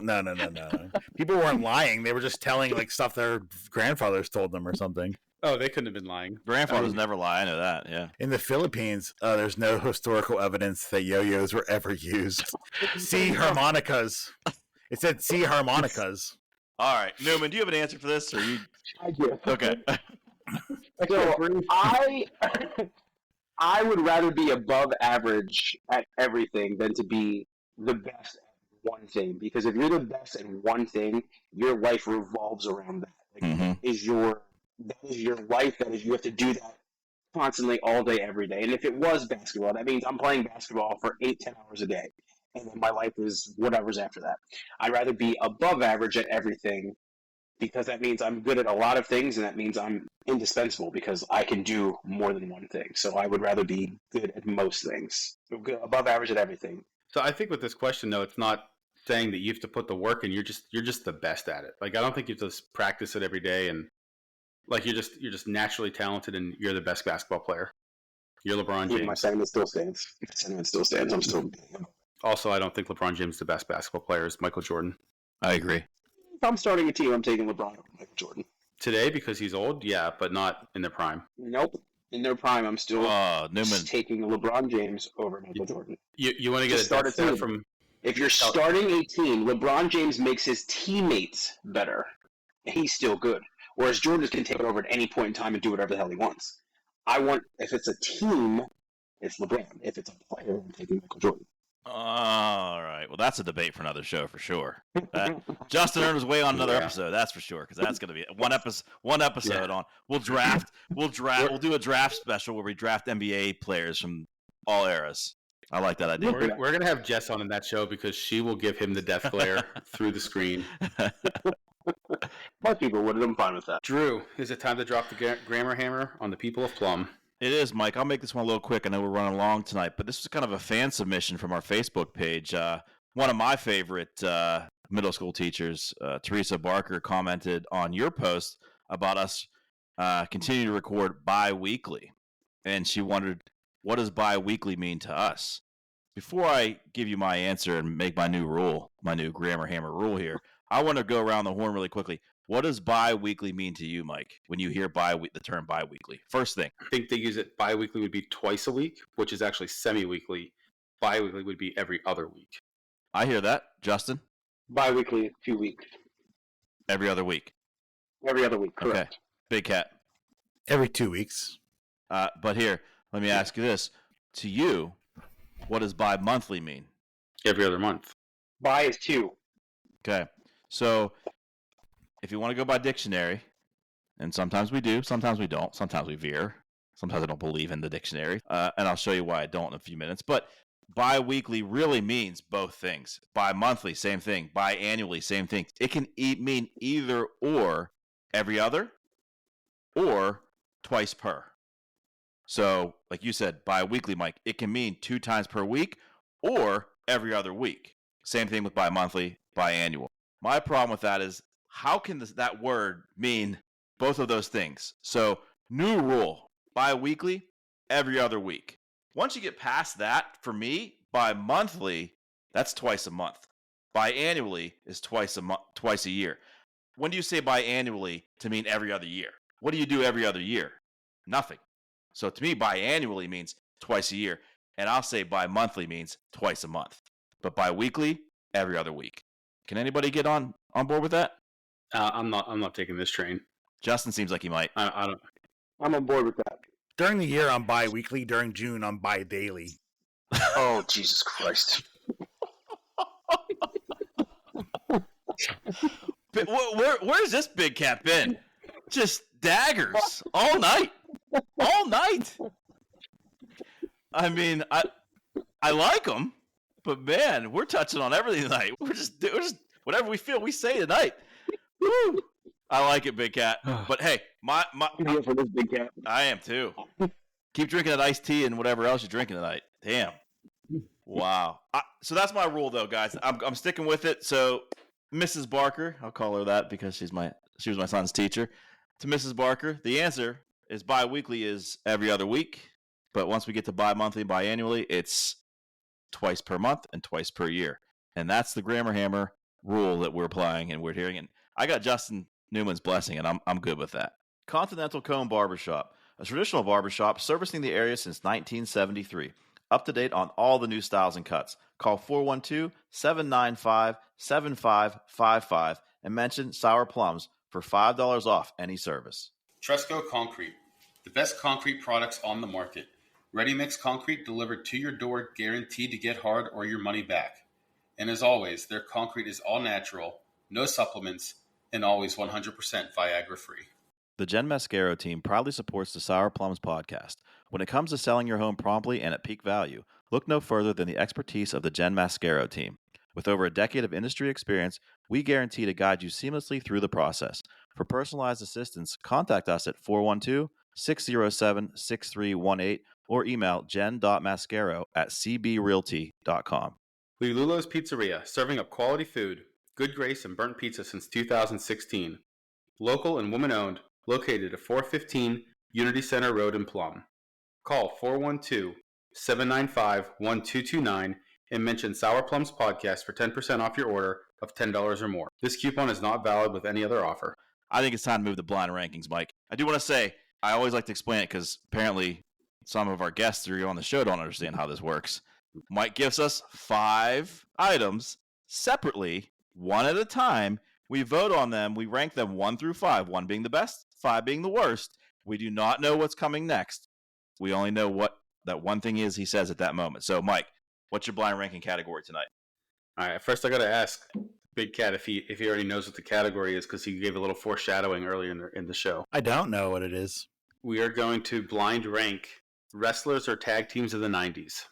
People weren't lying. They were just telling like stuff their grandfathers told them or something. Oh, they couldn't have been lying. Grandfathers never lie. I know that. Yeah. In the Philippines, there's no historical evidence that yo-yos were ever used. See harmonicas. It said see harmonicas. All right, Newman, do you have an answer for this, or you? I do. Okay. So I would rather be above average at everything than to be the best at one thing. Because if you're the best at one thing, your life revolves around that. Like, that is your life. You have to do that constantly, all day, every day. And if it was basketball, that means I'm playing basketball for 8-10 hours a day. And then my life is whatever's after that. I'd rather be above average at everything, because that means I'm good at a lot of things, and that means I'm indispensable because I can do more than one thing. So I would rather be good at most things, above average at everything. So I think with this question, though, it's not saying that you have to put the work in. You're just the best at it. Like, I don't think you have to practice it every day, and like you're just naturally talented, and you're the best basketball player. You're LeBron James. My sentiment still stands. I'm still Also, I don't think LeBron James is the best basketball player is Michael Jordan. I agree. If I'm starting a team, I'm taking LeBron over Michael Jordan. Today, because he's old, yeah, but not in their prime. Nope. In their prime, I'm still Newman. taking LeBron James over Michael Jordan. You want to get a start a stare team. from... If you're starting a team, LeBron James makes his teammates better. He's still good. Whereas Jordan can take it over at any point in time and do whatever the hell he wants. If it's a team, it's LeBron. If it's a player, I'm taking Michael Jordan. All right. Well, that's a debate for another show for sure. Justin earned his way on another episode, that's for sure, because that's going to be one episode on. We'll do a draft special where we draft NBA players from all eras. I like that idea. We're going to have Jess on in that show because she will give him the death glare through the screen. Most people would have been fine with that. Drew, is it time to drop the grammar hammer on the people of Plum? It is, Mike. I'll make this one a little quick. I know we're running long tonight, but this was kind of a fan submission from our Facebook page. One of my favorite middle school teachers, Teresa Barker, commented on your post about us continuing to record bi-weekly. And she wondered, what does bi-weekly mean to us? Before I give you my answer and make my new grammar hammer rule here, I want to go around the horn really quickly. What does bi-weekly mean to you, Mike, when you hear the term bi-weekly? First thing. I think they use it bi-weekly would be twice a week, which is actually semi-weekly. Bi-weekly would be every other week. I hear that. Justin? Bi-weekly, 2 weeks. Every other week. Every other week, correct. Okay. Big Cat? Every 2 weeks. But here, let me ask you this. To you, what does bi-monthly mean? Every other month. Bi is 2. Okay. So if you want to go by dictionary, and sometimes we do, sometimes we don't, sometimes we veer, sometimes I don't believe in the dictionary, and I'll show you why I don't in a few minutes, but bi-weekly really means both things. Bi-monthly, same thing. Biannually, same thing. It can mean either or, every other, or twice per. So, like you said, bi-weekly, Mike, it can mean 2 times per week or every other week. Same thing with bi-monthly, biannual. My problem with that is, how can that word mean both of those things? So, new rule, bi-weekly, every other week. Once you get past that, for me, bi-monthly, that's twice a month. Biannually is twice a year. When do you say biannually to mean every other year? What do you do every other year? Nothing. So to me, biannually means twice a year, and I'll say bi-monthly means twice a month. But bi-weekly, every other week. Can anybody get on board with that? I'm not taking this train. Justin seems like he might. I don't. I'm on board with that. During the year, I'm bi-weekly. During June, I'm bi-daily. Oh, Jesus Christ. Where's this big cat been? Just daggers all night. All night. I mean, I like them, but man, we're touching on everything tonight. We're just whatever we feel, we say tonight. Woo. I like it, big cat. But hey, I'm here for this big cat. I am too. Keep drinking that iced tea and whatever else you're drinking tonight. Damn. Wow. So that's my rule, though, guys. I'm sticking with it. So, Mrs. Barker, I'll call her that because she was my son's teacher. To Mrs. Barker, the answer is bi-weekly is every other week. But once we get to bi-monthly, biannually, it's twice per month and twice per year. And that's the grammar hammer rule that we're applying and we're hearing. And I got Justin Newman's blessing, and I'm good with that. Continental Cone Barbershop, a traditional barbershop servicing the area since 1973. Up to date on all the new styles and cuts. Call 412-795-7555 and mention Sour Plums for $5 off any service. Tresco Concrete, the best concrete products on the market. Ready-mix concrete delivered to your door, guaranteed to get hard or your money back. And as always, their concrete is all natural, no supplements, and always 100% Viagra-free. The Jen Mascaro team proudly supports the Sour Plums podcast. When it comes to selling your home promptly and at peak value, look no further than the expertise of the Jen Mascaro team. With over a decade of industry experience, we guarantee to guide you seamlessly through the process. For personalized assistance, contact us at 412-607-6318 or email jen.mascaro@cbrealty.com. Lilulo's Pizzeria, serving up quality food, good grace, and burnt pizza since 2016. Local and woman-owned, located at 415 Unity Center Road in Plum. Call 412-795-1229 and mention Sour Plums Podcast for 10% off your order of $10 or more. This coupon is not valid with any other offer. I think it's time to move to blind rankings, Mike. I do want to say, I always like to explain it because apparently some of our guests who are on the show don't understand how this works. Mike gives us 5 items separately, one at a time. We vote on them. We rank them 1 through 5, 1 being the best, 5 being the worst. We do not know what's coming next. We only know what that one thing is he says at that moment. So, Mike, what's your blind ranking category tonight? All right, first I got to ask Big Cat if he already knows what the category is because he gave a little foreshadowing earlier in the show. I don't know what it is. We are going to blind rank wrestlers or tag teams of the 90s.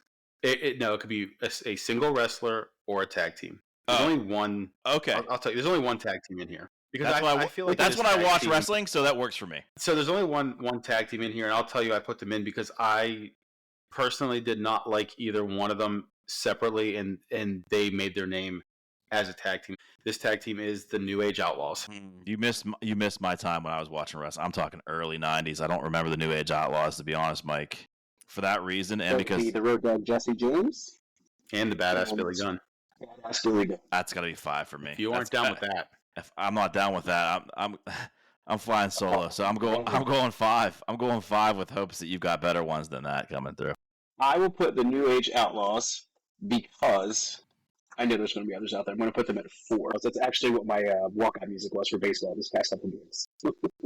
It could be a single wrestler or a tag team. There's only one. Okay. I'll tell you, there's only one tag team in here. Because I feel like that's when I watch team, wrestling, so that works for me. So there's only one tag team in here, and I'll tell you I put them in because I personally did not like either one of them separately, and they made their name as a tag team. This tag team is the New Age Outlaws. You missed my time when I was watching wrestling. I'm talking early 90s. I don't remember the New Age Outlaws, to be honest, Mike. For that reason, and because the Road Dogg Jesse James and the Badass Billy Gunn. Badass Billy Gunn. That's got to be 5 for me. If you aren't down with that. If I'm not down with that, I'm flying solo. So I'm going 5. I'm going 5 with hopes that you've got better ones than that coming through. I will put the New Age Outlaws because I know there's going to be others out there. I'm going to put them at 4. That's actually what my walkout music was for baseball this past couple of games.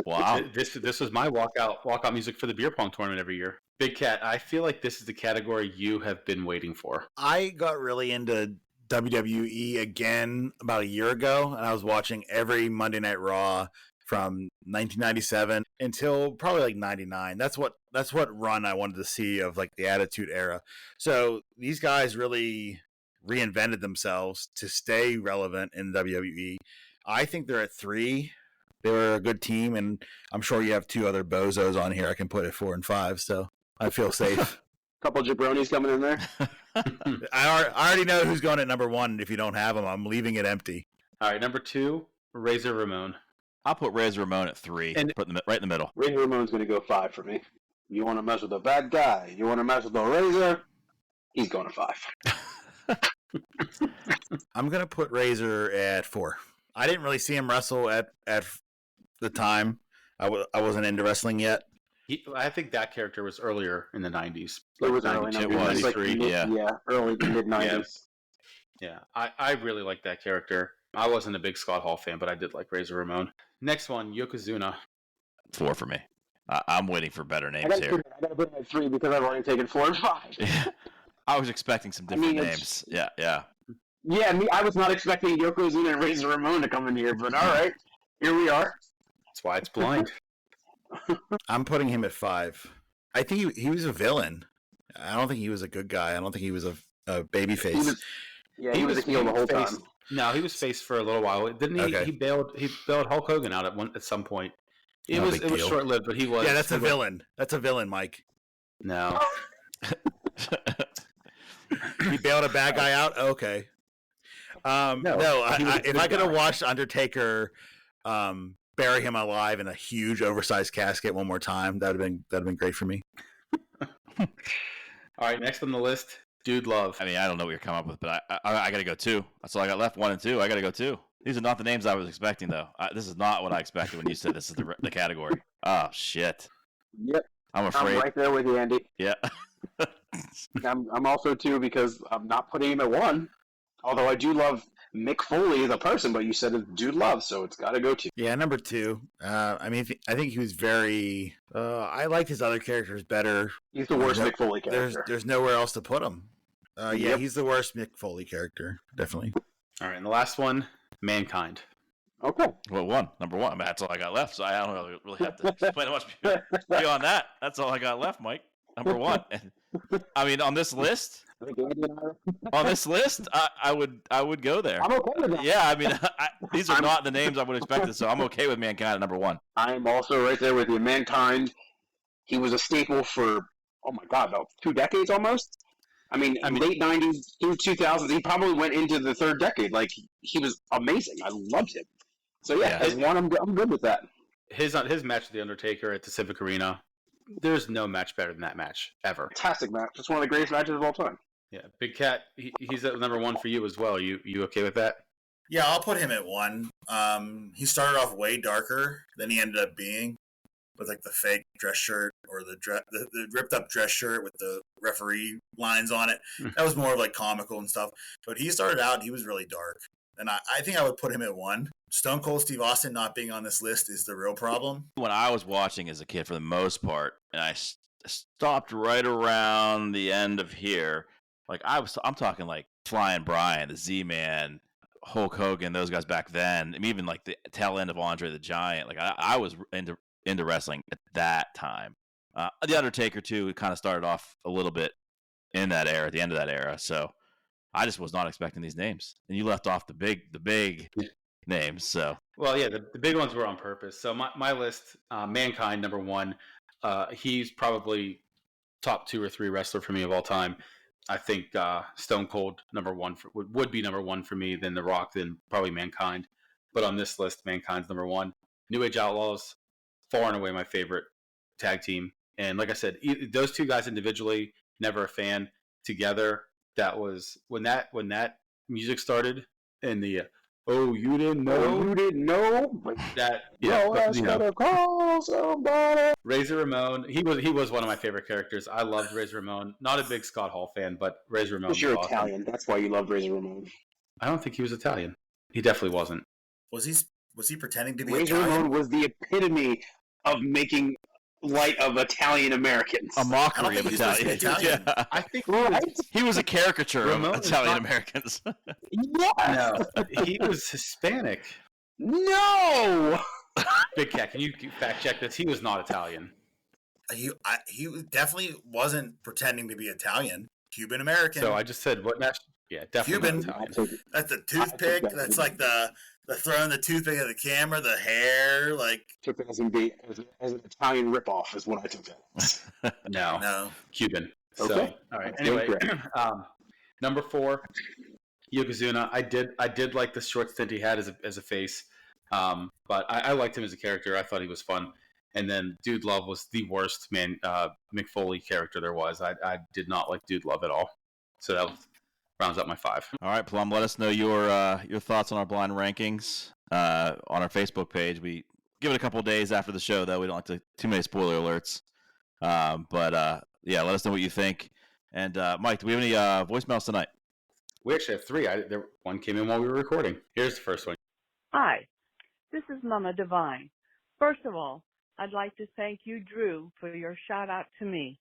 Wow. This was my walkout music for the beer pong tournament every year. Big Cat, I feel like this is the category you have been waiting for. I got really into WWE again about a year ago, and I was watching every Monday Night Raw from 1997 until probably like 99. That's what run I wanted to see of like the Attitude Era. So these guys really reinvented themselves to stay relevant in WWE. I think they're at 3. They were a good team, and I'm sure you have 2 other bozos on here I can put at 4 and 5, so I feel safe. Couple jabronis coming in there. I already know who's going at number 1. If you don't have them, I'm leaving it empty. All right, number 2, Razor Ramon. I'll put Razor Ramon at 3. And put them right in the middle. Razor Ramon's going to go 5 for me. You want to mess with a bad guy? You want to mess with a Razor? He's going to 5. I'm going to put Razor at 4. I didn't really see him wrestle at the time. I wasn't into wrestling yet. I think that character was earlier in the 90s. It was early 92, 93, early mid-90s. Yeah, I really like that character. I wasn't a big Scott Hall fan, but I did like Razor Ramon. Next one, Yokozuna. 4 for me. I'm waiting for better names here. I got to put him at 3 because I've already taken 4 and 5. I was expecting some different names. Yeah. Yeah, I was not expecting Yokozuna and Razor Ramon to come in here, but all right, here we are. That's why it's blind. I'm putting him at 5. I think he was a villain. I don't think he was a good guy. I don't think he was a baby face. He was a heel the whole time. No, he was face for a little while. Didn't he? Okay. He bailed Hulk Hogan out at some point. It was short lived, but he was. Yeah, that's a villain. That's a villain, Mike. No. He bailed a bad guy out. Okay. If I could have watched Undertaker bury him alive in a huge oversized casket one more time, that'd have been great for me. All right, next on the list, Dude Love. I mean, I don't know what you're coming up with, but I got to go 2. That's all I got left. 1 and 2. I got to go 2. These are not the names I was expecting, though. This is not what I expected when you said this is the category. Oh, shit. Yep. I'm afraid. I'm right there with you, Andy. Yeah. I'm also 2 because I'm not putting him at 1. Although I do love Mick Foley as a person, but you said it's Dude Love, so it's got to go 2. Yeah, number 2. I think he was very. I liked his other characters better. He's the worst Mick Foley character. There's nowhere else to put him. Yep. He's the worst Mick Foley character, definitely. All right, and the last one, Mankind. Okay. Well, number 1. I mean, that's all I got left, so I don't really have to explain much beyond that. That's all I got left, Mike. Number 1. I mean, on this list, I would go there. I'm okay with that. Yeah, I mean, these are not the names I would expect, so I'm okay with Mankind at number 1. I'm also right there with you. Mankind, he was a staple for, oh my God, about 2 decades almost. I mean, late 90s through 2000s, he probably went into the 3rd decade. Like, he was amazing. I loved him. So, as 1, I'm good with that. His match with The Undertaker at the Civic Arena, there's no match better than that match, ever. Fantastic match. It's one of the greatest matches of all time. Yeah, Big Cat. He's at number 1 for you as well. You okay with that? Yeah, I'll put him at 1. He started off way darker than he ended up being, with like the fake dress shirt or the ripped up dress shirt with the referee lines on it. That was more of like comical and stuff. But he started out, he was really dark. And I think I would put him at 1. Stone Cold Steve Austin not being on this list is the real problem. When I was watching as a kid, for the most part, and I stopped right around the end of here, like I'm talking like Flying Brian, the Z-Man, Hulk Hogan, those guys back then, and even like the tail end of Andre the Giant. Like I was into wrestling at that time. The Undertaker too kind of started off a little bit in that era, at the end of that era. So I just was not expecting these names, and you left off the big names. So well, yeah, the big ones were on purpose. So my list, Mankind number 1. He's probably top 2 or 3 wrestler for me of all time. I think Stone Cold number 1 would be number 1 for me. Then The Rock, then probably Mankind. But on this list, Mankind's number 1. New Age Outlaws, far and away my favorite tag team. And like I said, those two guys individually, never a fan. Together, that was when that music started and the oh you didn't know that call somebody. Razor Ramon, he was one of my favorite characters. I loved Razor Ramon. Not a big Scott Hall fan, but Razor Ramon. Because you're awesome. Italian, that's why you love Razor Ramon. I don't think he was Italian. He definitely wasn't. Was he pretending to be Razor Italian? Ramon was the epitome of making light of Italian Americans. A mockery of Italian. Yeah. I think he was a caricature Ramon of Italian Americans. Yes. No, he was Hispanic. No. Big Cat, can you fact check this? He was not Italian. He definitely wasn't pretending to be Italian. Cuban American. So I just said what national? Yeah, definitely Cuban. not Italian. That's the toothpick. That's like the throwing the toothpick at the camera. The hair, like Took it as an Italian ripoff is what I took it. No, Cuban. Okay. So all right. Anyway, number 4, Yokozuna. I did like the short stint he had as a face, but I liked him as a character. I thought he was fun. And then Dude Love was the worst Mick Foley character there was. I did not like Dude Love at all. So that rounds up my 5. All right, Plum, let us know your thoughts on our blind rankings on our Facebook page. We give it a couple of days after the show, though. We don't like too many spoiler alerts. But yeah, let us know what you think. And Mike, do we have any voicemails tonight? We actually have 3. One came in while we were recording. Here's the first one. Hi, this is Mama Divine. First of all, I'd like to thank you, Drew, for your shout out to me.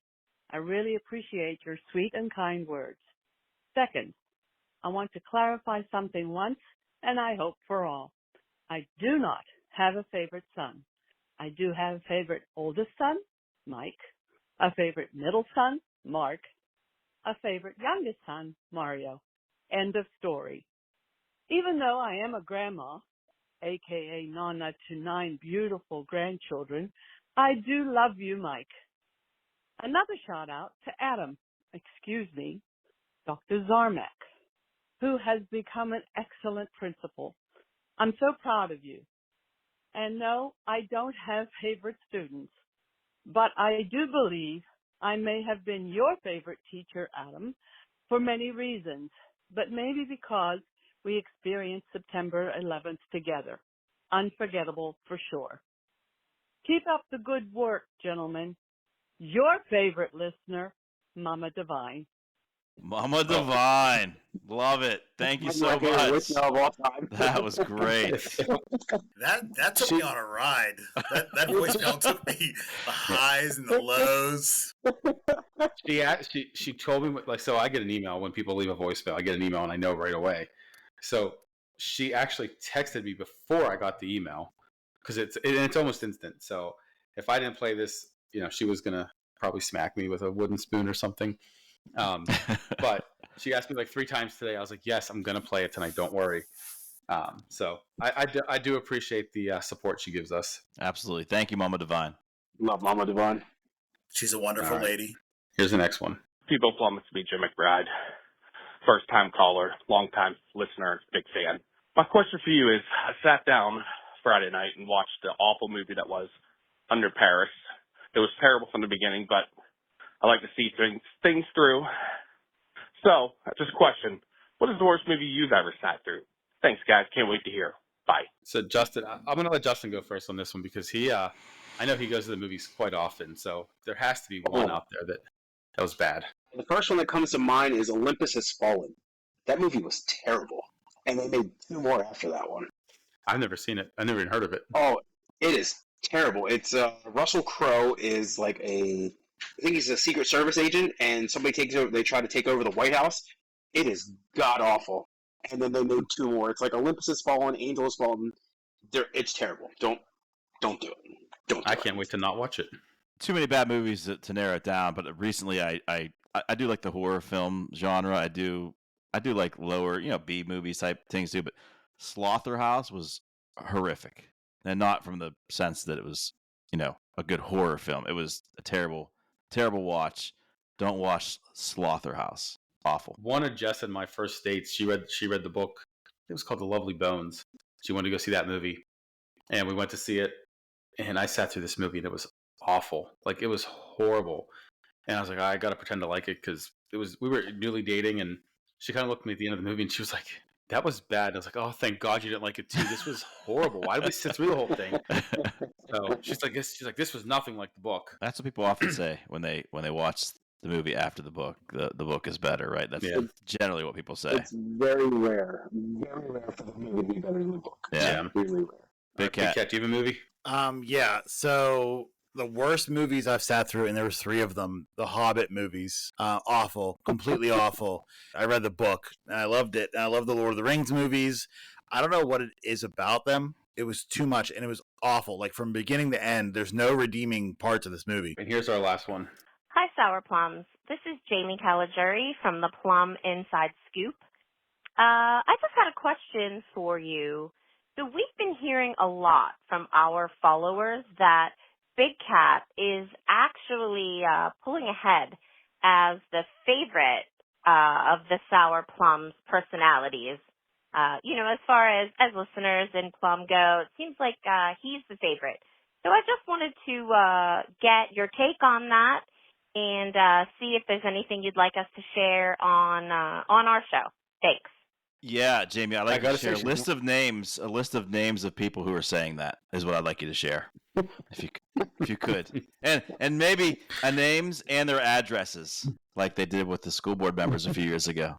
I really appreciate your sweet and kind words. Second, I want to clarify something once, and I hope for all. I do not have a favorite son. I do have a favorite oldest son, Mike, a favorite middle son, Mark, a favorite youngest son, Mario. End of story. Even though I am a grandma, a.k.a. Nonna to 9 beautiful grandchildren, I do love you, Mike. Another shout out to Adam, Dr. Zarmak, who has become an excellent principal. I'm so proud of you. And no, I don't have favorite students, but I do believe I may have been your favorite teacher, Adam, for many reasons, but maybe because we experienced September 11th together. Unforgettable for sure. Keep up the good work, gentlemen. Your favorite listener, Mama Divine. Mama Divine. Love it. Thank you so much. That was great. That took me on a ride. That voicemail took me the highs and the lows. She told me, like, so I get an email when people leave a voicemail. I get an email and I know right away. So she actually texted me before I got the email because it's almost instant. So if I didn't play this, she was gonna probably smack me with a wooden spoon or something. But she asked me like 3 times today. I was like, yes, I'm gonna play it tonight. Don't worry. So I do appreciate the support she gives us. Absolutely. Thank you, Mama Divine. Love Mama Divine. She's a wonderful lady. Here's the next one. People, Plum, it's me, Jim McBride. First time caller, long time listener, big fan. My question for you is, I sat down Friday night and watched the awful movie that was Under Paris. It was terrible from the beginning, but I like to see things through. So, just a question. What is the worst movie you've ever sat through? Thanks, guys. Can't wait to hear. Bye. So Justin, I'm going to let Justin go first on this one because I know he goes to the movies quite often, so there has to be one out there that was bad. The first one that comes to mind is Olympus Has Fallen. That movie was terrible. And they made 2 more after that one. I've never seen it. I never even heard of it. Oh, it is terrible. It's Russell Crowe is like I think he's a Secret Service agent, and somebody takes over. They try to take over the White House. It is god awful. And then they made 2 more. It's like Olympus Has Fallen, Angel Has Fallen. It's terrible. Don't do it. I can't wait to not watch it. Too many bad movies to narrow it down. But recently, I do like the horror film genre. I do like lower, B movie type things too. But Slaughterhouse was horrific, and not from the sense that it was, a good horror film. It was a terrible, terrible watch. Don't watch Slaughterhouse. Awful. One of Jess and my first dates, she read the book. It was called The Lovely Bones. She wanted to go see that movie, and we went to see it. And I sat through this movie, and it was awful. Like, it was horrible. And I was like, I got to pretend to like it because we were newly dating, and she kind of looked at me at the end of the movie, and she was like, that was bad. And I was like, oh, thank God you didn't like it too. This was horrible. Why did we sit through the whole thing? So she's like, this was nothing like the book. That's what people often say when they watch the movie after the book. The book is better, right? That's generally what people say. It's very rare for the movie to be better than the book. Yeah. Really rare. Big Cat. Do you have a movie? Yeah. So the worst movies I've sat through, and there was 3 of them, the Hobbit movies. Awful, completely awful. I read the book, and I loved it. And I love the Lord of the Rings movies. I don't know what it is about them. It was too much, and it was awful. Like, from beginning to end, there's no redeeming parts of this movie. And here's our last one. Hi, Sour Plums. This is Jamie Caligari from the Plum Inside Scoop. I just had a question for you. So we've been hearing a lot from our followers that Big Cat is actually pulling ahead as the favorite of the Sour Plums personalities. As far as listeners in Plum go, it seems like he's the favorite. So I just wanted to get your take on that and see if there's anything you'd like us to share on our show. Thanks. Yeah, Jamie, I'd like to share a list of names of people who are saying that is what I'd like you to share, if you could, and maybe names and their addresses, like they did with the school board members a few years ago.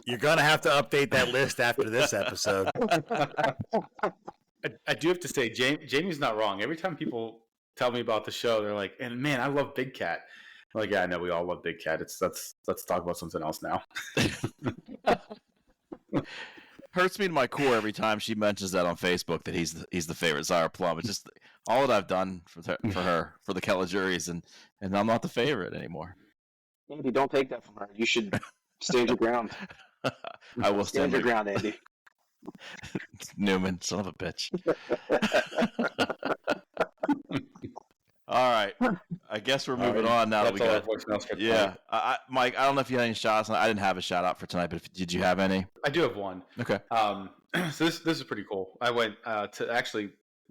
You're gonna have to update that list after this episode. I do have to say, Jamie's not wrong. Every time people tell me about the show, they're like, "And man, I love Big Cat." I'm like, yeah, I know we all love Big Cat. Let's talk about something else now. Hurts me to my core every time she mentions that on Facebook that he's the favorite Sour Plum. It's just all that I've done for the Caligaris, and I'm not the favorite anymore. Andy, don't take that from her. You should stand your ground. I will stand your ground, Andy. Newman, son of a bitch. All right, I guess we're moving on now. Yeah, Mike, I don't know if you had any shots. I didn't have a shout out for tonight, but did you have any? I do have one. Okay. So this is pretty cool. I went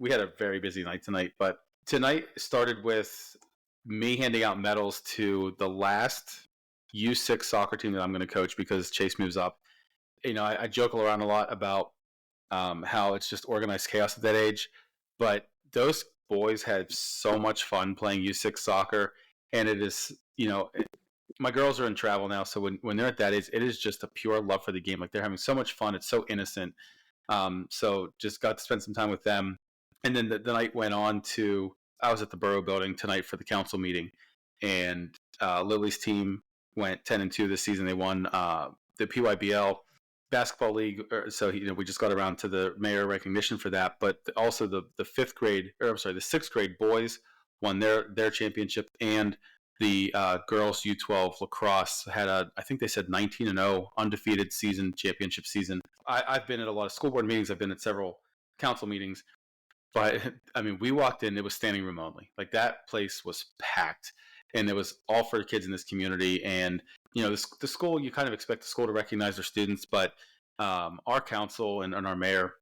we had a very busy night tonight, but tonight started with me handing out medals to the last U6 soccer team that I'm going to coach because Chase moves up. I joke around a lot about how it's just organized chaos at that age, but those boys had so much fun playing U6 soccer, and it is, my girls are in travel now, so when they're at that age, it is just a pure love for the game. Like, they're having so much fun. It's so innocent. So just got to spend some time with them. And then the night went on to, I was at the Borough Building tonight for the council meeting, and Lily's team went 10-2 this season. They won the PYBL basketball league, so we just got around to the mayor recognition for that. But also the sixth grade boys won their championship, and the girls U12 lacrosse had I think they said 19-0 undefeated championship season. I've been at a lot of school board meetings. I've been at several council meetings, but I mean, we walked in, it was standing room only. Like, that place was packed, and it was all for kids in this community. And the school, you kind of expect the school to recognize their students, but our council and our mayor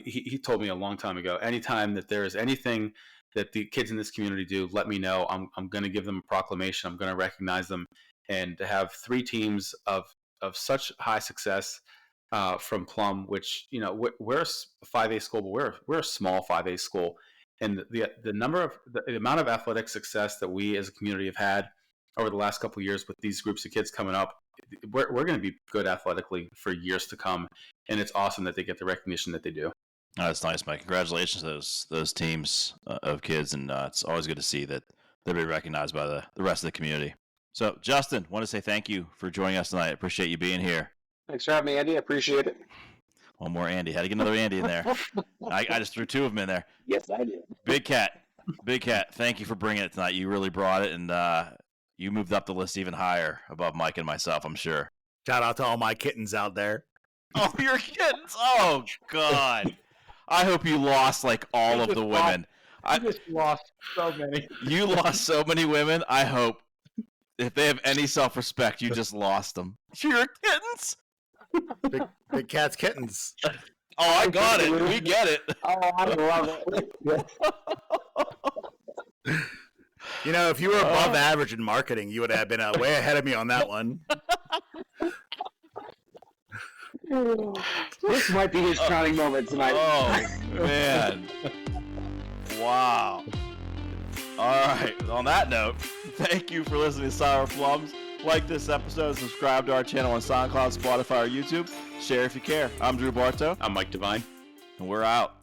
he told me a long time ago, anytime that there is anything that the kids in this community do, let me know. I'm going to give them a proclamation. I'm going to recognize them. And to have 3 teams of such high success from Plum, which, you know, we're a 5A school, but we're a small 5A school, and the amount of athletic success that we as a community have had over the last couple of years with these groups of kids coming up, we're going to be good athletically for years to come, and it's awesome that they get the recognition that they do. Oh, that's nice, Mike. Congratulations to those teams of kids, and it's always good to see that they'll be recognized by the rest of the community. So, Justin, want to say thank you for joining us tonight. I appreciate you being here. Thanks for having me, Andy. I appreciate it. One more Andy. Had to get another Andy in there. I just threw 2 of them in there. Yes, I did. Big Cat, thank you for bringing it tonight. You really brought it, and you moved up the list even higher above Mike and myself, I'm sure. Shout out to all my kittens out there. Oh, your kittens. Oh, God. I hope you lost, like, all of the women. I just lost so many. You lost so many women. I hope, if they have any self-respect, you just lost them. Your kittens? Big Cat's kittens. Oh, I got it. We get it. Oh, I love it. You know, if you were above average in marketing, you would have been way ahead of me on that one. This might be his crowning moment tonight. Oh, man. Wow. All right. On that note, thank you for listening to Sour Plums. Like this episode, subscribe to our channel on SoundCloud, Spotify, or YouTube. Share if you care. I'm Drew Bartow. I'm Mike Devine. And we're out.